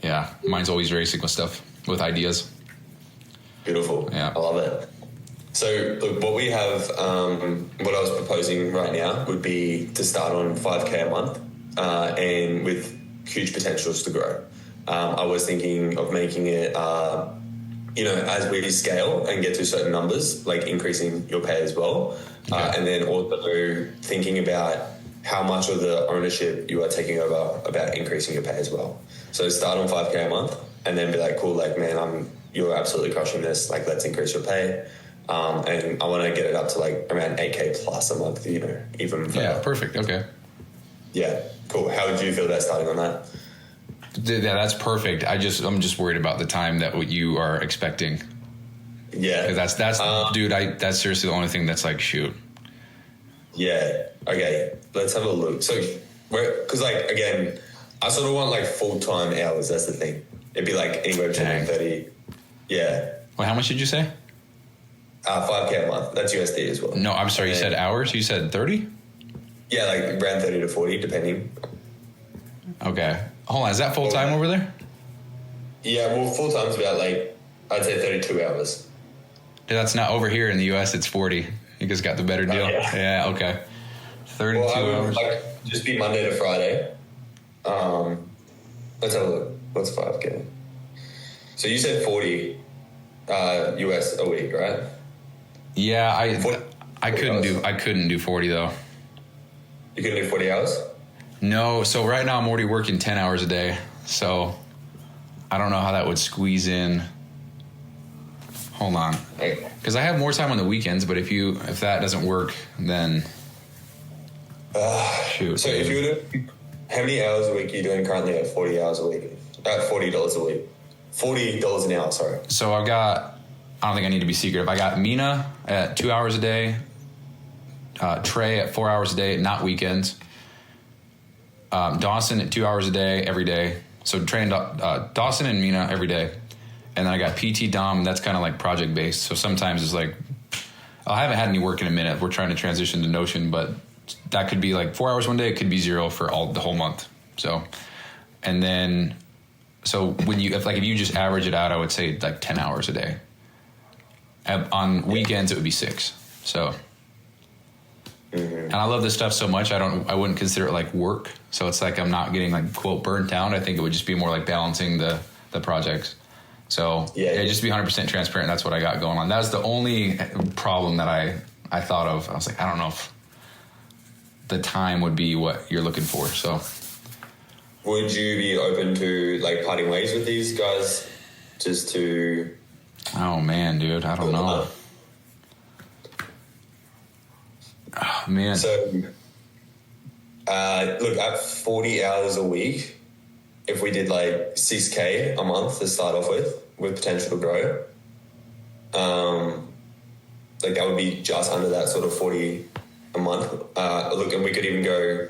yeah, mine's always racing with stuff. With ideas. Beautiful. Yeah. I love it. So look, what we have, what I was proposing right now would be to start on 5K a month and with huge potentials to grow. I was thinking of making it, as we scale and get to certain numbers, like increasing your pay as well. Okay. And then also thinking about how much of the ownership you are taking over about increasing your pay as well. So start on 5K a month. And then be like, cool, like, man, you're absolutely crushing this. Like, let's increase your pay. And I want to get it up to like around 8K plus a month, even further. Yeah, perfect. Okay. Yeah, cool. How would you feel about starting on that? Yeah, that's perfect. I'm just worried about the time that what you are expecting. Yeah. Because that's seriously the only thing that's like, shoot. Yeah. Okay. Let's have a look. So Because, like, again, I sort of want, like, full-time hours. That's the thing. It'd be, like, anywhere between Dang. 30. Yeah. Wait, how much did you say? 5K a month. That's USD as well. No, I'm sorry. You said hours? You said 30? Yeah, like, around 30 to 40, depending. Okay. Hold on. Is that full-time over there? Yeah, well, full-time's about, like, I'd say 32 hours. That's not over here in the U.S. It's 40. You guys got the better deal. Yeah. Okay. 32 Well, I would, hours. like, just be Monday to Friday. Let's have a look. What's 5K? So you said 40 US a week, right? Yeah, I couldn't hours? do 40 though. You can do 40 hours? No, so right now I'm already working 10 hours a day. So I don't know how that would squeeze in. Hold on. Because I have more time on the weekends, but if that doesn't work, then shoot. So if you were to, how many hours a week are you doing currently at 40 hours a week? At $40 a week. $40 an hour, sorry. So I don't think I need to be secretive. I got Mina at 2 hours a day, Trey at 4 hours a day, not weekends. Dawson at 2 hours a day, every day. So Trey and Dawson and Mina every day. And then I got PT Dom, that's kind of like project based. So sometimes it's like, I haven't had any work in a minute. We're trying to transition to Notion, but that could be like 4 hours one day. It could be 0 for the whole month. So, and then, so if you just average it out, I would say like 10 hours a day. On weekends, it would be 6. So, and I love this stuff so much. I wouldn't consider it like work. So it's like, I'm not getting like quote burnt out. I think it would just be more like balancing the projects. So yeah, just be 100% transparent. That's what I got going on. That was the only problem that I thought of. I was like, I don't know if the time would be what you're looking for. So would you be open to like parting ways with these guys just to... Oh man, dude, I don't know. Oh man. So look, at 40 hours a week, if we did like 6K a month to start off with potential to grow, like that would be just under that sort of 40 a month. Look, and we could even go,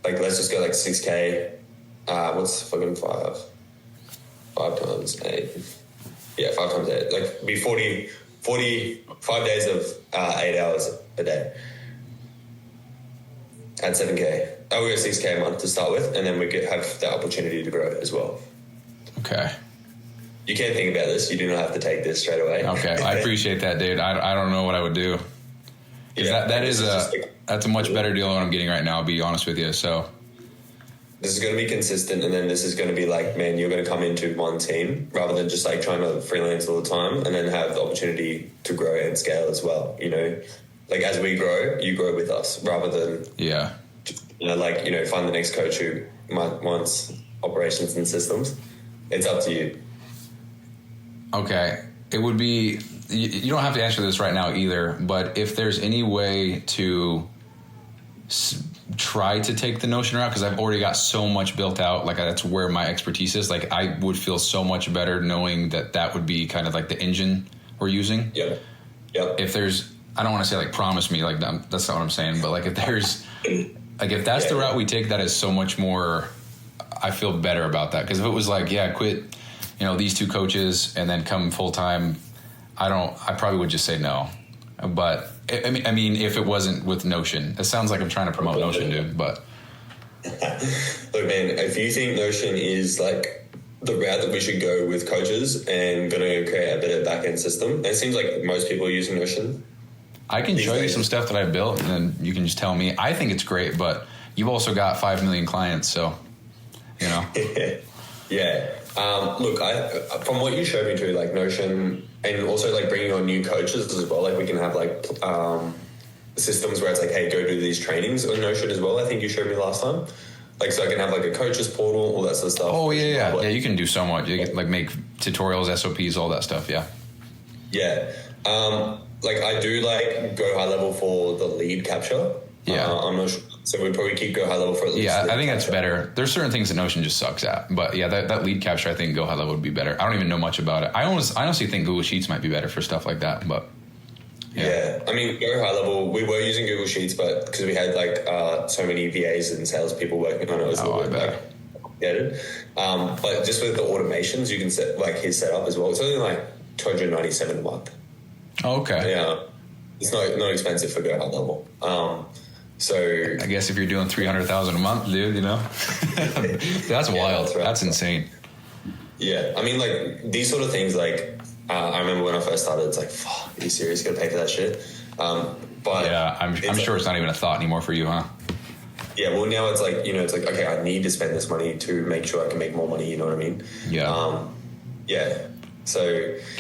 like, let's just go like 6K. What's fucking 5 times 8? Yeah, 5 times 8. Like, be 45 days of 8 hours a day at 7K. I would go 6K a month to start with, and then we could have the opportunity to grow it as well. Okay. You can think about this. You do not have to take this straight away. Okay, I appreciate that, dude. I don't know what I would do. Yeah, that's a much better deal than what I'm getting right now, I'll be honest with you. So this is going to be consistent, and then this is going to be like, man, you're going to come into one team rather than just like trying to freelance all the time, and then have the opportunity to grow and scale as well. You know, like as we grow, you grow with us rather than find the next coach who wants operations and systems. It's up to you. Okay, it would be. You don't have to answer this right now either, but if there's any way to try to take the Notion route, because I've already got so much built out, like that's where my expertise is, like I would feel so much better knowing that would be kind of like the engine we're using. Yep. If there's, I don't want to say like promise me, like that's not what I'm saying, but like if there's, like if that's the route we take, that is so much more, I feel better about that. Because if it was like, quit, these 2 coaches and then come full time, I probably would just say no. But I mean, if it wasn't with Notion, it sounds like I'm trying to promote Notion, dude. But look, man, if you think Notion is like the route that we should go with coaches and going to create a better back end system, it seems like most people are using Notion. I can show you some stuff that I built, and then you can just tell me. I think it's great, but you've also got 5 million clients, so Yeah. Look, from what you showed me too, like Notion, and also like bringing on new coaches as well, like we can have like systems where it's like, hey, go do these trainings on Notion as well. I think you showed me last time. Like, so I can have like a coach's portal, all that sort of stuff. Oh, yeah. Yeah, you can do so much. You can like make tutorials, SOPs, all that stuff, yeah. Yeah. Like I do like go high level for the lead capture. Yeah. I'm not sure. So we'd probably keep go high level for at least. Yeah, I think that's better. There's certain things that Notion just sucks at. But yeah, that lead capture, I think go high level would be better. I don't even know much about it. I honestly think Google Sheets might be better for stuff like that. But Yeah. I mean, go high level. We were using Google Sheets, but because we had like so many VAs and salespeople working on it, was a little bit like complicated. But just with the automations, you can set like his setup as well. It's only like $297 a month. Oh, okay. Yeah, it's not expensive for go high level. So I guess if you're doing 300,000 a month, dude, you know, that's wild. That's right. That's insane. Yeah, I mean, like these sort of things. Like I remember when I first started, it's like, fuck, are you serious? Got to pay for that shit. But yeah, I'm sure it's not even a thought anymore for you, huh? Yeah, well, now it's like, it's like, okay, I need to spend this money to make sure I can make more money, you know what I mean? Yeah. Yeah. So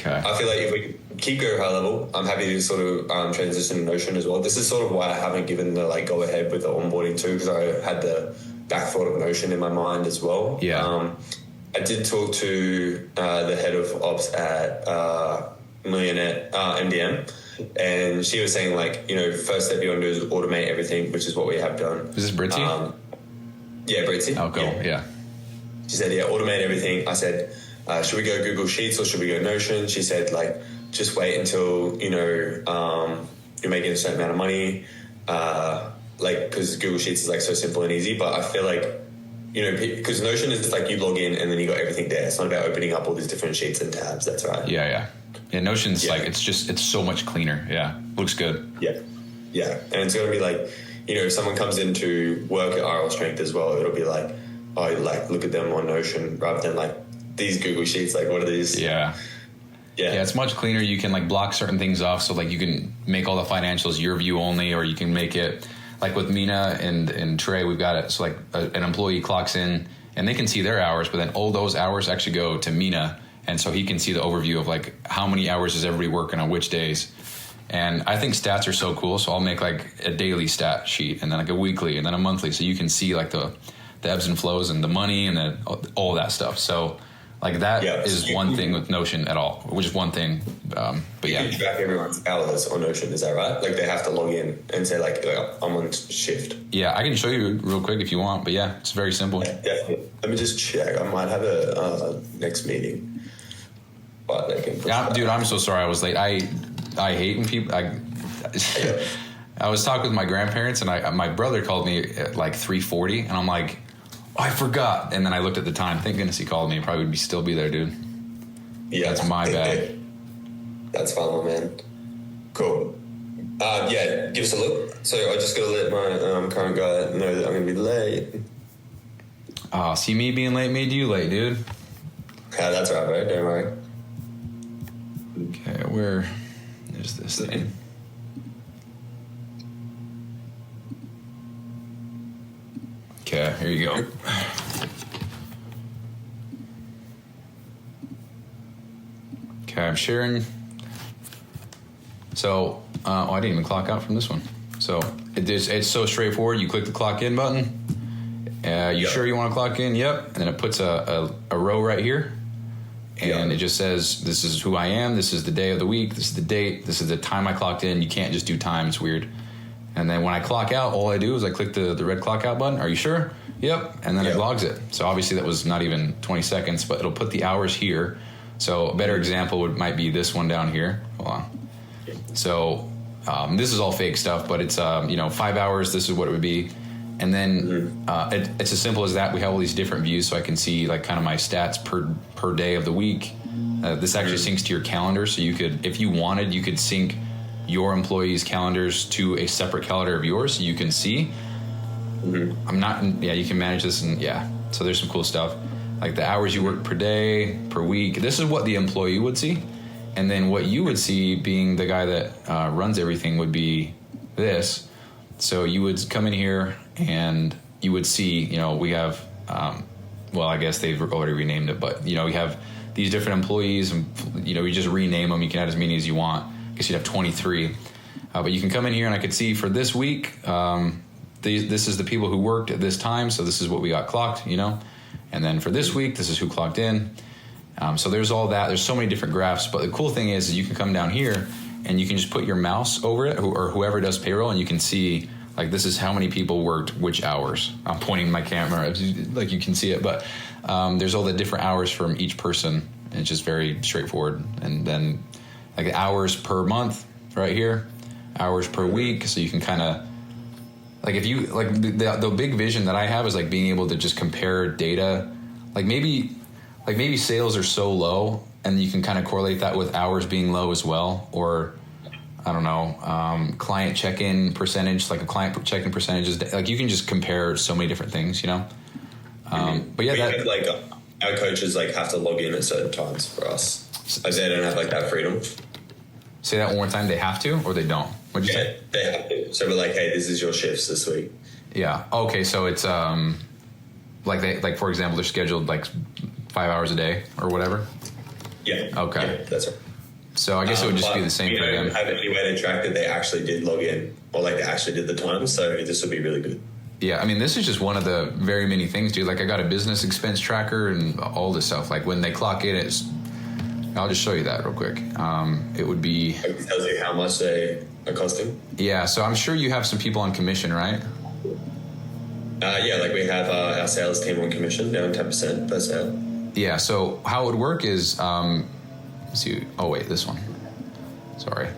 I feel like if we keep going high level, I'm happy to sort of transition to Notion as well. This is sort of why I haven't given the like go ahead with the onboarding too, because I had the back thought of Notion in my mind as well. Yeah. I did talk to the head of ops at Millionaire MDM, and she was saying like, first step you want to do is automate everything, which is what we have done. Is this Britzy? Yeah, Britzy. Oh, cool. Yeah. She said, automate everything. I said, should we go Google Sheets or should we go Notion? She said, like, just wait until, you're making a certain amount of money. Because Google Sheets is, like, so simple and easy. But I feel like, because Notion is just, like, you log in and then you got everything there. It's not about opening up all these different sheets and tabs. That's right. Yeah. Notion's, like, it's so much cleaner. Yeah. Looks good. Yeah. And it's going to be, like, if someone comes in to work at RL Strength as well, it'll be like, oh, like, look at them on Notion rather than, like, these Google Sheets, like, what are these? Yeah, it's much cleaner. You can like block certain things off, so like you can make all the financials your view only, or you can make it like with Mina and Trey, we've got it so like an employee clocks in and they can see their hours, but then all those hours actually go to Mina, and so he can see the overview of like how many hours is everybody working on which days. And I think stats are so cool, so I'll make like a daily stat sheet and then like a weekly and then a monthly, so you can see like the ebbs and flows and the money and all that stuff. So like that is one thing with Notion at all, which is one thing. But yeah, you track everyone's hours on Notion. Is that right? Like they have to log in and say like I'm on shift. Yeah, I can show you real quick if you want. But yeah, it's very simple. Yeah, definitely. Let me just check. I might have a next meeting. But they can. Yeah, dude, I'm so sorry I was late. I hate when people. I was talking with my grandparents and my brother called me at like 3:40 and I'm like, I forgot. And then I looked at the time. Thank goodness he called me. Probably would still be there, dude. Yeah. That's my bad. That's fine, my man. Cool. Give us a look. So I just got to let my current guy know that I'm going to be late. See, me being late made you late, dude. Yeah, that's right, bro. Don't worry. Okay, where is this thing? Okay, here you go. Okay, I'm sharing. So, I didn't even clock out from this one. So, it's so straightforward. You click the clock in button. Sure you want to clock in? Yep. And then it puts a row right here. And it just says, this is who I am. This is the day of the week. This is the date. This is the time I clocked in. You can't just do time. It's weird. And then when I clock out, all I do is I click the red clock out button. Are you sure? Yep. And then it logs it. So obviously that was not even 20 seconds, but it'll put the hours here. So a better example might be this one down here. Hold on. So this is all fake stuff, but it's, 5 hours. This is what it would be. And then it's as simple as that. We have all these different views, so I can see like kind of my stats per day of the week. This actually syncs to your calendar. So you could, if you wanted, you could sync your employees' calendars to a separate calendar of yours so you can see. You can manage this, and so there's some cool stuff like the hours you work per day, per week. This is what the employee would see, and then what you would see, being the guy that runs everything, would be this. So you would come in here and you would see, we have I guess they've already renamed it, but we have these different employees, and we just rename them. You can add as many as you want. I guess you'd have 23, but you can come in here and I could see for this week, this is the people who worked at this time, so this is what we got clocked, and then for this week, this is who clocked in. So there's all that. There's so many different graphs, but the cool thing is you can come down here and you can just put your mouse over it, or whoever does payroll, and you can see like this is how many people worked which hours. I'm pointing my camera like you can see it, but there's all the different hours from each person. It's just very straightforward, and then like the hours per month right here, hours per week. So you can kind of, like if you, like the big vision that I have is like being able to just compare data. Like maybe sales are so low and you can kind of correlate that with hours being low as well. Or I don't know, client check-in percentage, like a client check-in percentage is like, you can just compare so many different things, you know? But yeah, that, like our coaches like have to log in at certain times for us. Like they don't have like that freedom. say that one more time. They have to, or they don't? What'd you say? They have to. So we're like, hey, this is your shifts this week. Yeah. Okay. So it's like for example, they're scheduled like 5 hours a day or whatever. Yeah. Okay. Yeah, that's right. So I guess it would just be the same for them. We don't have any way to track that they actually did log in or like they actually did the time. So this would be really good. Yeah, I mean, this is just one of the very many things, dude. Like, I got a business expense tracker and all this stuff. Like, when they clock in, I'll just show you that real quick. It would be... It tells you how much they are costing. Yeah, so I'm sure you have some people on commission, right? Yeah, like we have our sales team on commission, down 10% per sale. Yeah, so how it would work is... let's see. Oh, wait, this one. Sorry.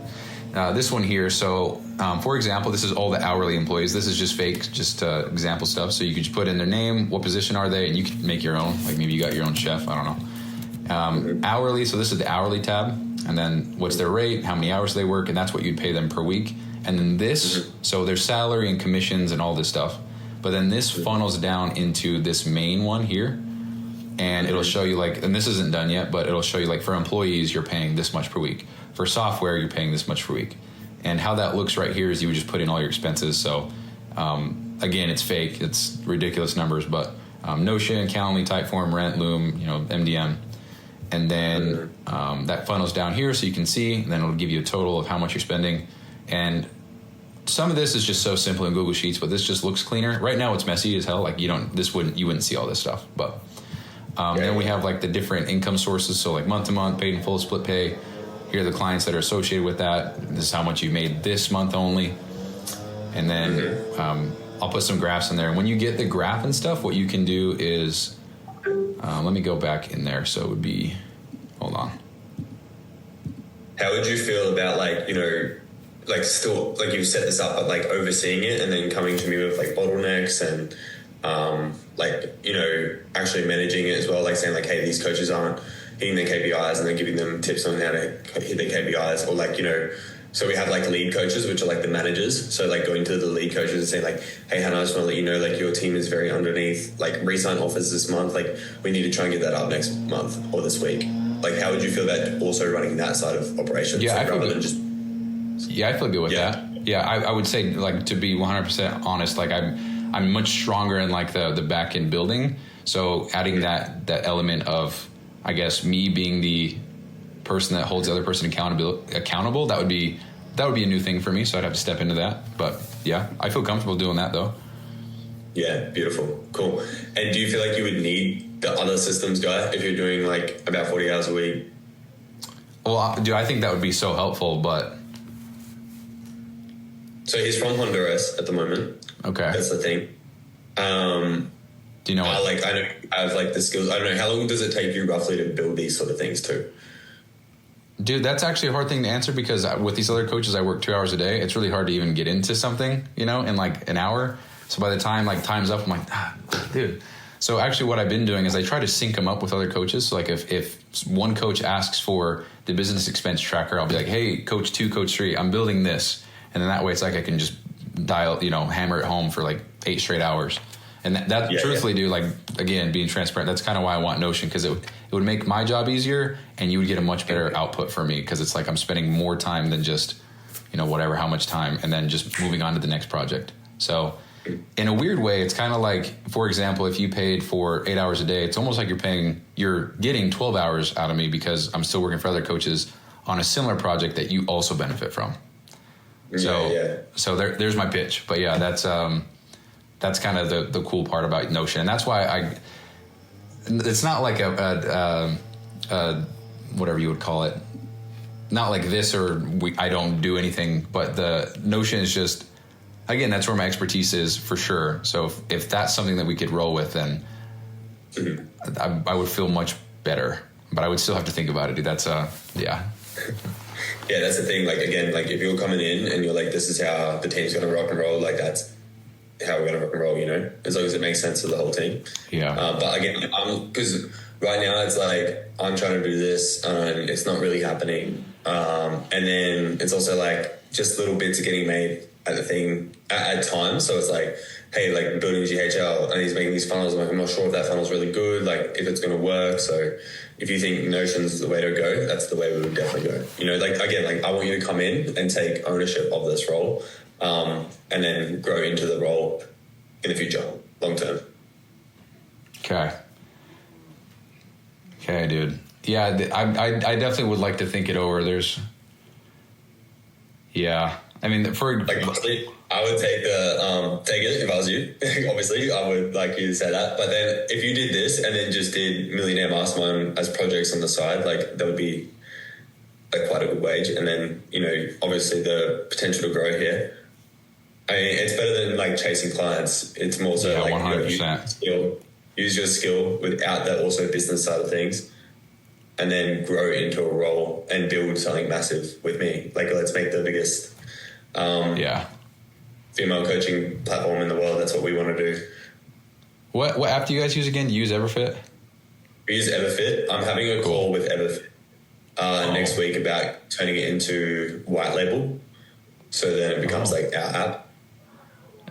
This one here, so for example, this is all the hourly employees. This is just fake, just example stuff. So you could just put in their name, what position are they, and you can make your own. Like maybe you got your own chef, I don't know. Hourly, so this is the hourly tab, and then what's their rate, how many hours they work, and that's what you'd pay them per week. And then this, so their salary and commissions and all this stuff. But then this funnels down into this main one here, and it'll show you like, and this isn't done yet, but it'll show you like for employees, you're paying this much per week. For software, you're paying this much per week. And how that looks right here is you would just put in all your expenses. So again, it's fake. It's ridiculous numbers, but Notion, Calendly, Typeform, Rent, Loom, MDM. And then that funnels down here so you can see, and then it'll give you a total of how much you're spending. And some of this is just so simple in Google Sheets, but this just looks cleaner. Right now it's messy as hell. Like you wouldn't see all this stuff. But then we have like the different income sources. So like month to month, paid in full, split pay. Here are the clients that are associated with that. This is how much you made this month only. And then I'll put some graphs in there. And when you get the graph and stuff, what you can do is, let me go back in there. So it would be, hold on. How would you feel about like still, like you set this up, but like overseeing it and then coming to me with like bottlenecks and actually managing it as well, like saying like, hey, these coaches aren't hitting their KPIs and then giving them tips on how to hit their KPIs, or so we have like lead coaches, which are like the managers. So like going to the lead coaches and saying like, hey, Hannah, I just want to let you know, like your team is very underneath, like re-sign offers this month. Like we need to try and get that up next month or this week. Like, how would you feel about also running that side of operations? Yeah, I feel good with that. Yeah, I would say, like, to be 100% honest, like I'm much stronger in like the back end building. So adding that element of, I guess, me being the person that holds the other person accountable, that would be a new thing for me. So I'd have to step into that. But yeah, I feel comfortable doing that though. Yeah, beautiful, cool. And do you feel like you would need the other systems guy if you're doing like about 40 hours a week? Well, dude, I think that would be so helpful. But so he's from Honduras at the moment. Okay, that's the thing. Do you know what? I know I have like the skills. I don't know, how long does it take you roughly to build these sort of things too? Dude, that's actually a hard thing to answer because with these other coaches, I work 2 hours a day. It's really hard to even get into something, in like an hour. So by the time like time's up, I'm like, dude. So actually what I've been doing is I try to sync them up with other coaches. So like if one coach asks for the business expense tracker, I'll be like, hey, coach 2, coach 3, I'm building this. And then that way it's like I can just dial, hammer it home for like 8 straight hours. And that truthfully, dude, like, again, being transparent, that's kind of why I want Notion, because it would make my job easier and you would get a much better output for me, because it's like I'm spending more time than just, how much time, and then just moving on to the next project. So in a weird way, it's kind of like, for example, if you paid for 8 hours a day, it's almost like you're getting 12 hours out of me because I'm still working for other coaches on a similar project that you also benefit from. So there's my pitch. But yeah, that's kind of the cool part about Notion. And that's why it's not like a whatever you would call it, not like this or I don't do anything, but the Notion is just, again, that's where my expertise is for sure. So if that's something that we could roll with, then I would feel much better, but I would still have to think about it, dude. That's yeah. yeah, that's the thing. Like, again, like if you're coming in and you're like, this is how the team's going to rock and roll, like that's how we're going to rock and roll, you know, as long as it makes sense to the whole team. Yeah. But again, because right now it's like I'm trying to do this and it's not really happening. And then it's also like just little bits are getting made at the thing at times. So it's like, hey, like building GHL and he's making these funnels. I'm like, I'm not sure if that funnel's really good, like if it's going to work. So if you think Notion's the way to go, that's the way we would definitely go. You know, like again, like I want you to come in and take ownership of this role, and then grow into the role in the future, long term. Okay, dude. Yeah, I definitely would like to think it over. I mean, for like honestly, I would take it if I was you. Obviously, I would like you to say that. But then if you did this and then just did Millionaire Mastermind as projects on the side, like that would be like quite a good wage. And then, you know, obviously the potential to grow here. I mean, it's better than like chasing clients. It's more so like 100%. Use your skill without that also business side of things, and then grow into a role and build something massive with me. Like, let's make the biggest female coaching platform in the world. That's what we want to do. What app do you guys use again? Do you use Everfit? We use Everfit. I'm having a call with Everfit next week about turning it into white label, so then it becomes like our app.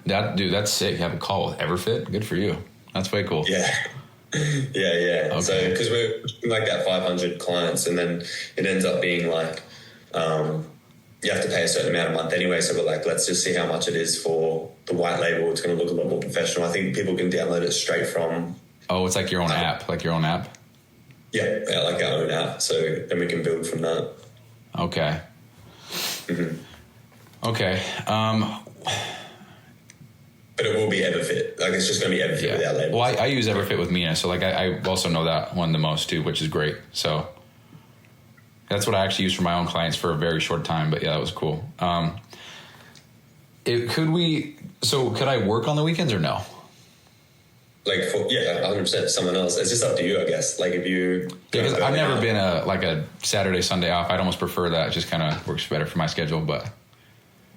That's sick. You have a call with Everfit. Good for you. That's way cool. Yeah. Yeah. Okay. So because we're like that 500 clients, and then it ends up being like you have to pay a certain amount a month anyway. So we're like, let's just see how much it is for the white label. It's going to look a lot more professional. I think people can download it straight from. Oh, it's like your own app, Yeah, like our own app. So then we can build from that. Okay. Mm-hmm. Okay. But it will be Everfit. Like, it's just going to be Everfit without labels. Well, I use Everfit with Mina, so like I also know that one the most too, which is great. So that's what I actually use for my own clients for a very short time. But yeah, that was cool. Could I work on the weekends or no? Like, 100%. Someone else. It's just up to you, I guess. Like, if you... Because I've never been a Saturday, Sunday off. I'd almost prefer that. It just kind of works better for my schedule, but...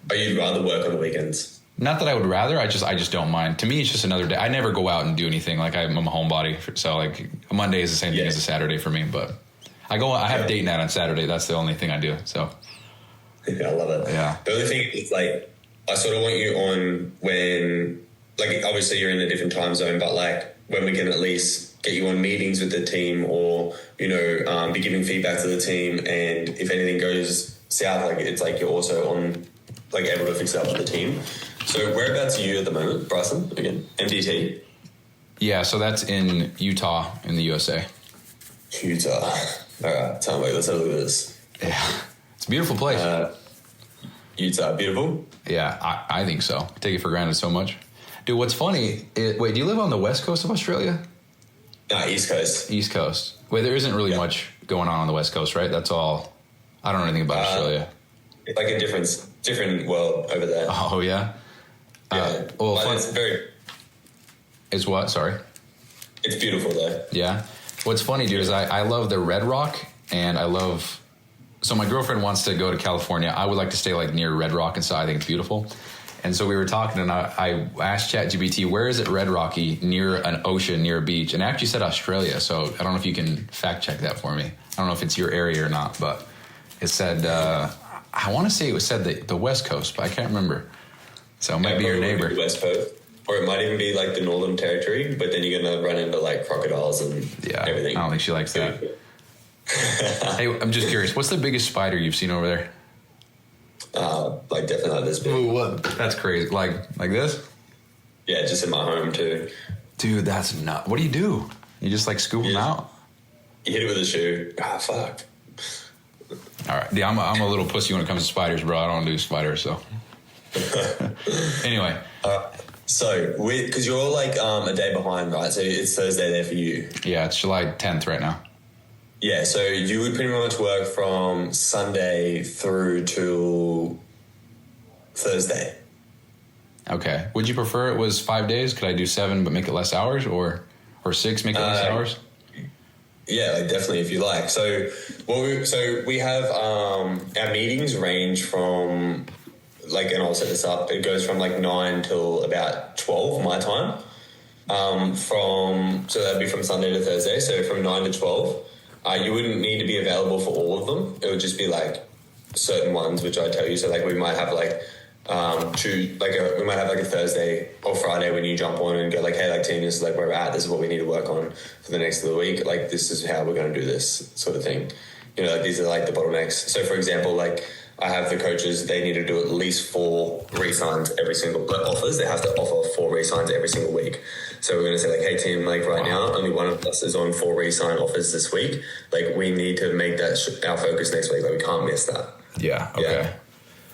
Or you'd rather work on the weekends? Not that I would rather. I just don't mind. To me, it's just another day. I never go out and do anything. Like, I'm a homebody. So, like, a Monday is the same thing as a Saturday for me, but... I have date night on Saturday. That's the only thing I do, so... Yeah, I love it. Yeah. The only thing is, like, I sort of want you on when... Like, obviously you're in a different time zone, but like when we can at least get you on meetings with the team, or, you know, be giving feedback to the team. And if anything goes south, like it's like you're also on, like, able to fix it up with the team. So whereabouts are you at the moment, Bryson? Again, MDT? Yeah, so that's in Utah in the USA. Utah. All right, tell me, let's have a look at this. Yeah. It's a beautiful place. Utah, beautiful? Yeah, I think so. I take it for granted so much. Dude, what's funny, wait, do you live on the west coast of Australia? No, East Coast. East Coast. Wait, there isn't really much going on the west coast, right? That's all. I don't know anything about Australia. It's like a different world over there. Oh, yeah? Yeah. Well, it's very... Is what? Sorry? It's beautiful, though. Yeah. What's funny, dude, is I love the Red Rock, and I love... So my girlfriend wants to go to California. I would like to stay, like, near Red Rock, and so I think it's beautiful. And so we were talking, and I asked ChatGPT, where is it red rocky, near an ocean, near a beach? And it actually said Australia, so I don't know if you can fact check that for me. I don't know if it's your area or not, but it said, I want to say it said the West Coast, but I can't remember. So it might be your neighbor. The West Coast. Or it might even be like the Northern Territory, but then you're going to run into like crocodiles and everything. I don't think she likes that. Hey, I'm just curious, what's the biggest spider you've seen over there? Like definitely not this big. Ooh, what? That's crazy. Like this? Yeah, just in my home too. Dude, that's not. What do? You just like scoop them out? You hit it with a shoe. Fuck. All right. Yeah, I'm a little pussy when it comes to spiders, bro. I don't do spiders, so. Anyway. So, because you're like a day behind, right? So it's Thursday there for you. Yeah, it's July 10th right now. Yeah, so you would pretty much work from Sunday through to Thursday. Okay. Would you prefer it was 5 days? Could I do 7 but make it less hours, or 6 make it less hours? Yeah, like definitely if you like. So we have our meetings range from like, and I'll set this up. It goes from like 9 till about 12 my time. So that'd be from Sunday to Thursday. So from 9 to 12, you wouldn't need to be available for all of them. It would just be like certain ones, which I tell you. So like we might have like we might have like a Thursday or Friday when you jump on and go like, hey, like team, this is like where we're at. This is what we need to work on for the next of the week. Like this is how we're going to do this sort of thing. You know, like these are like the bottlenecks. So for example, like I have the coaches, they need to do at least 4 re-signs every single offers. They have to offer 4 re-signs every single week. So we're going to say like, hey team, like right now, only one of us is on 4 re-sign offers this week. Like we need to make that our focus next week. Like we can't miss that. Yeah. Okay. Yeah.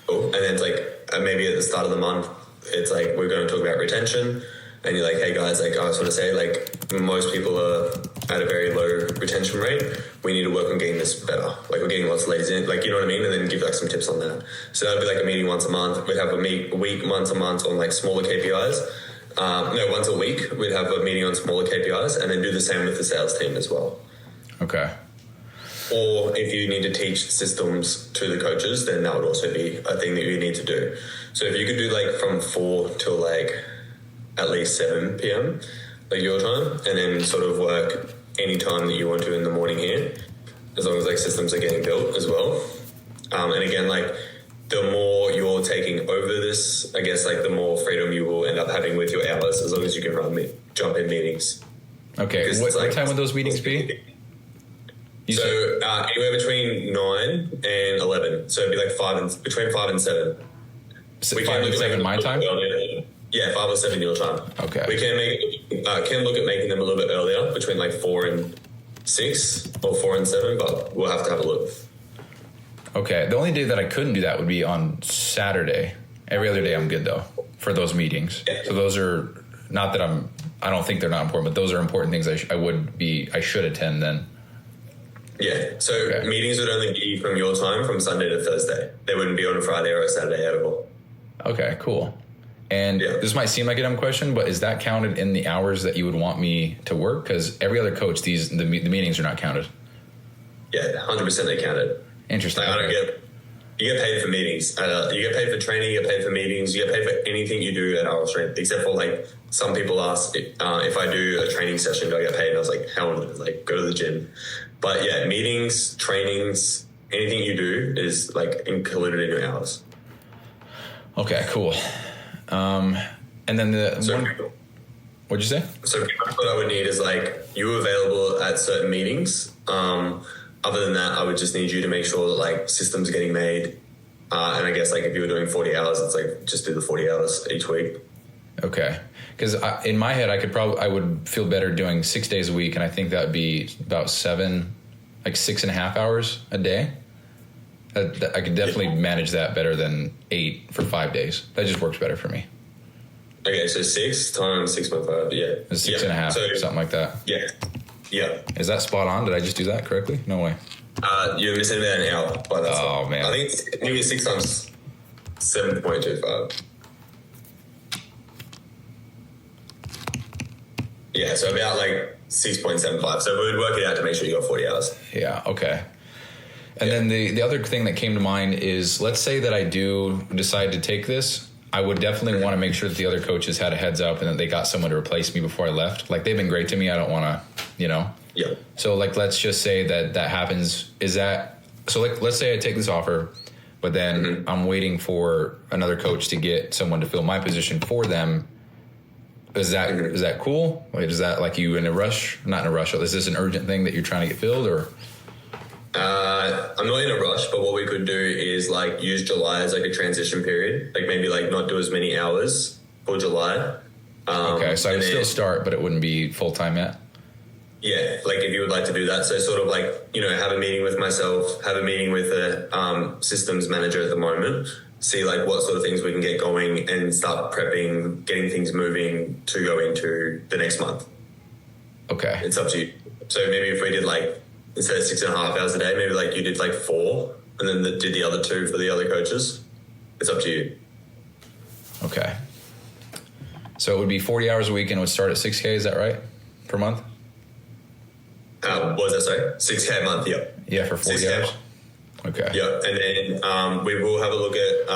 Cool. And then it's like maybe at the start of the month, it's like we're going to talk about retention. And you're like, hey guys, like I just want to say, like most people are at a very low retention rate. We need to work on getting this better. Like we're getting lots of ladies in, like, you know what I mean? And then give like some tips on that. So that'd be like a meeting once a month. We'd have a week, once a month on like smaller KPIs. Once a week, we'd have a meeting on smaller KPIs and then do the same with the sales team as well. Okay. Or if you need to teach systems to the coaches, then that would also be a thing that you need to do. So if you could do like from 4 till like at least 7 p.m. like your time, and then sort of work any time that you want to in the morning here, as long as like systems are getting built as well. And again, like the more you're taking over this, I guess like the more freedom you will end up having with your hours, as long as you can jump in meetings. Okay. What time would those meetings be? Anywhere between 9 and 11. So it'd be like between 5 and 7. So 5 and 7 my time? Yeah, 5 or 7 your time. Okay. We can look at making them a little bit earlier, between like 4 and 6 or 4 and 7, but we'll have to have a look. Okay. The only day that I couldn't do that would be on Saturday. Every other day I'm good though for those meetings. Yeah. So those are not that I don't think they're not important, but those are important things I should attend then. Yeah. So meetings would only be from your time from Sunday to Thursday. They wouldn't be on a Friday or a Saturday at all. Okay, cool. And this might seem like a dumb question, but is that counted in the hours that you would want me to work? Because every other coach, the meetings are not counted. Yeah, 100% they counted. Interesting. Like, you get paid for meetings. You get paid for training, you get paid for meetings, you get paid for anything you do at our strength, except for like some people ask if I do a training session, do I get paid? And I was like, hell no, like go to the gym. But yeah, meetings, trainings, anything you do is like included in your hours. Okay, cool. And then what'd you say? So what I would need is like you available at certain meetings. Other than that, I would just need you to make sure that like systems are getting made. And I guess like if you were doing 40 hours, it's like just do the 40 hours each week. Okay. Because in my head, I would feel better doing 6 days a week. And I think that would be about 6.5 hours a day. I could definitely manage that better than 8 for 5 days. That just works better for me. Okay, so 6 times 6.5, yeah. It's 6.5, something like that. Yeah. Yeah. Is that spot on? Did I just do that correctly? No way. You're missing about an hour. But that's man. I think it's maybe 6 times 7.25. Yeah, so about like 6.75. So we would work it out to make sure you got 40 hours. Yeah, okay. And then the other thing that came to mind is, let's say that I do decide to take this, I would definitely want to make sure that the other coaches had a heads up and that they got someone to replace me before I left. Like, they've been great to me. I don't want to, Yeah. So, like, let's just say that happens. Let's say I take this offer, but then I'm waiting for another coach to get someone to fill my position for them. Is that cool? Like, is that like you in a rush? Not in a rush. Is this an urgent thing that you're trying to get filled, or? I'm not in a rush, but what we could do is like use July as like a transition period. Like maybe like not do as many hours for July. Okay, so I would still start, but it wouldn't be full time yet. Yeah, like if you would like to do that. So sort of like, have a meeting with myself, have a meeting with the systems manager at the moment, see like what sort of things we can get going and start prepping, getting things moving to go into the next month. Okay. It's up to you. So maybe if we did like, instead of 6.5 hours a day, maybe like you did like 4 and then did the other 2 for the other coaches. It's up to you. Okay. So it would be 40 hours a week and it would start at 6K, is that right? Per month? What was that, sorry? 6K a month, yeah. Yeah, for 40 6K. hours. Okay. Yeah, and then we will have a look at,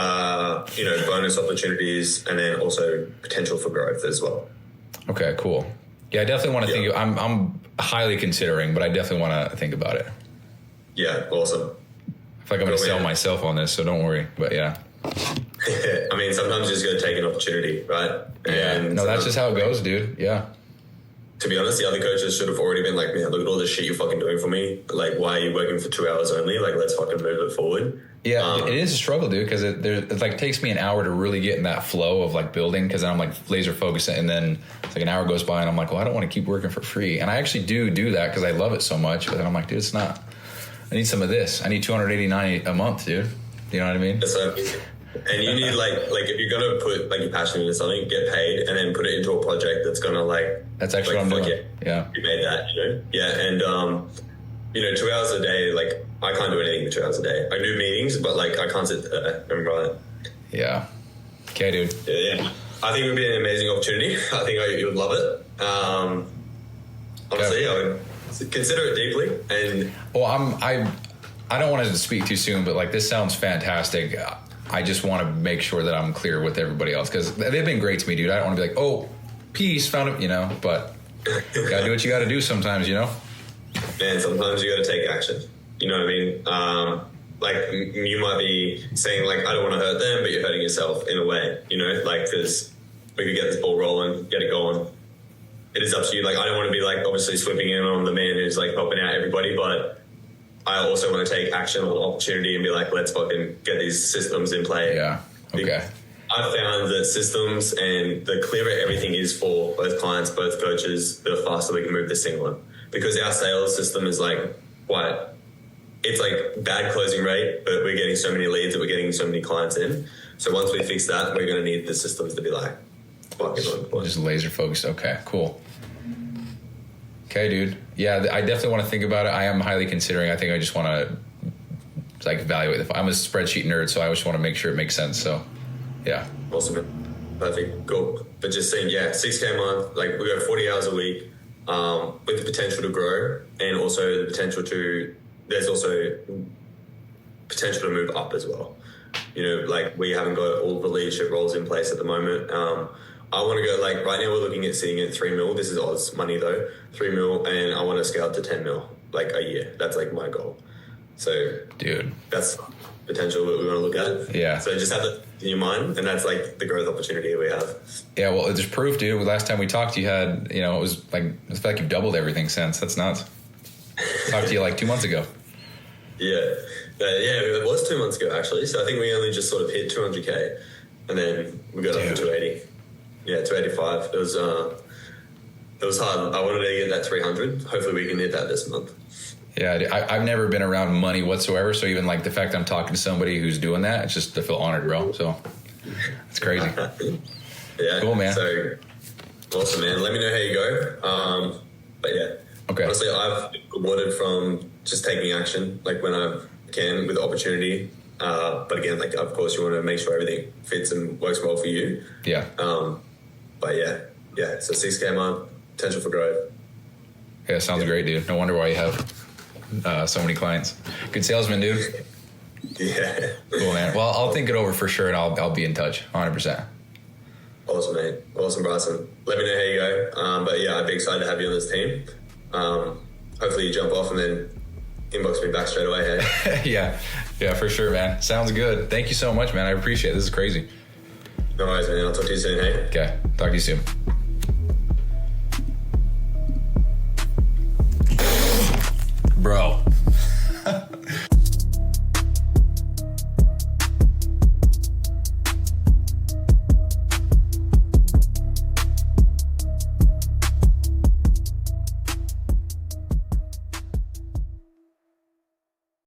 bonus opportunities and then also potential for growth as well. Okay, cool. Yeah, I definitely want to think. I'm highly considering, but I definitely want to think about it. Yeah, awesome. I feel like I'm going to sell myself on this, so don't worry. But yeah. I mean, sometimes you just got to take an opportunity, right? Yeah. And no, that's just how it goes, dude. Yeah. To be honest, the other coaches should have already been like, man, look at all this shit you're fucking doing for me. Like, why are you working for 2 hours only? Like, let's fucking move it forward. Yeah, it is a struggle, dude, because it like takes me an hour to really get in that flow of like building, because I'm like laser focused, and then it's like an hour goes by and I'm like, well, I don't want to keep working for free. And I actually do that because I love it so much, but then I'm like, dude, it's not. I need some of this. I need $289 a month, dude. You know what I mean? That's what I mean. And you need like if you're gonna put like your passion into something, get paid, and then put it into a project that's gonna like. That's actually what I'm doing. Yeah. You made that, Yeah, and 2 hours a day, like I can't do anything for 2 hours a day. I do meetings, but like I can't sit there and write. Yeah. Okay, dude. Yeah. I think it would be an amazing opportunity. I think you would love it. Honestly, I would consider it deeply. And well, I don't want to speak too soon, but like this sounds fantastic. I just want to make sure that I'm clear with everybody else, because they've been great to me, dude. I don't want to be like, oh, peace, found it, but you gotta do what you gotta do sometimes, Man, sometimes you gotta take action. You know what I mean? Like you might be saying like, I don't want to hurt them, but you're hurting yourself in a way, like, because we could get this ball rolling, get it going. It is up to you. Like, I don't want to be like obviously swooping in on the man who's like helping out everybody, but I also want to take action on the opportunity and be like, let's fucking get these systems in play. Yeah. Okay. I found that systems, and the clearer everything is for both clients, both coaches, the faster we can move this thing on. Because our sales system is like it's like bad closing rate, but we're getting so many leads that we're getting so many clients in. So once we fix that, we're going to need the systems to be like fucking on point. Just laser focused. Okay, cool. Okay, dude. Yeah, I definitely want to think about it. I am highly considering. I think I just want to like evaluate. I'm a spreadsheet nerd, so I just want to make sure it makes sense. So, yeah. Awesome. Perfect. Cool. But just saying, 6K a month. Like we go 40 hours a week, with the potential to grow, and also the potential to. There's also potential to move up as well. Like we haven't got all the leadership roles in place at the moment. I want to go, like, right now we're looking at sitting at 3 mil. This is Oz money though, 3 mil, and I want to scale to 10 mil, like a year. That's like my goal. So, dude, that's potential that we want to look at. Yeah. So just have it in your mind, and that's like the growth opportunity we have. Yeah, well, there's proof, dude. Last time we talked, you had, it was like, I feel like you've doubled everything since. That's nuts. Talked to you like 2 months ago. Yeah, it was 2 months ago actually. So I think we only just sort of hit 200K, and then we got up to 280. Yeah, 285. It was hard. I wanted to get that 300. Hopefully we can hit that this month. Yeah, I've never been around money whatsoever, so even like the fact I'm talking to somebody who's doing that, it's just, I feel honored, bro. So it's crazy. Yeah, cool, man. So awesome, man. Let me know how you go. But yeah, okay. Honestly, I've been rewarded from just taking action, like when I can with opportunity. But again, like of course you want to make sure everything fits and works well for you. Yeah. But yeah. So 6K a month, potential for growth. Yeah, sounds great, dude. No wonder why you have so many clients. Good salesman, dude. Yeah. Cool, man. Well, I'll think it over for sure, and I'll be in touch, 100%. Awesome, man. Awesome, Bryson. Let me know how you go. But yeah, I'd be excited to have you on this team. Hopefully you jump off and then inbox me back straight away. Hey? Yeah, for sure, man. Sounds good. Thank you so much, man. I appreciate it. This is crazy. No worries, man. I'll talk to you soon, hey? Okay. Talk to you soon.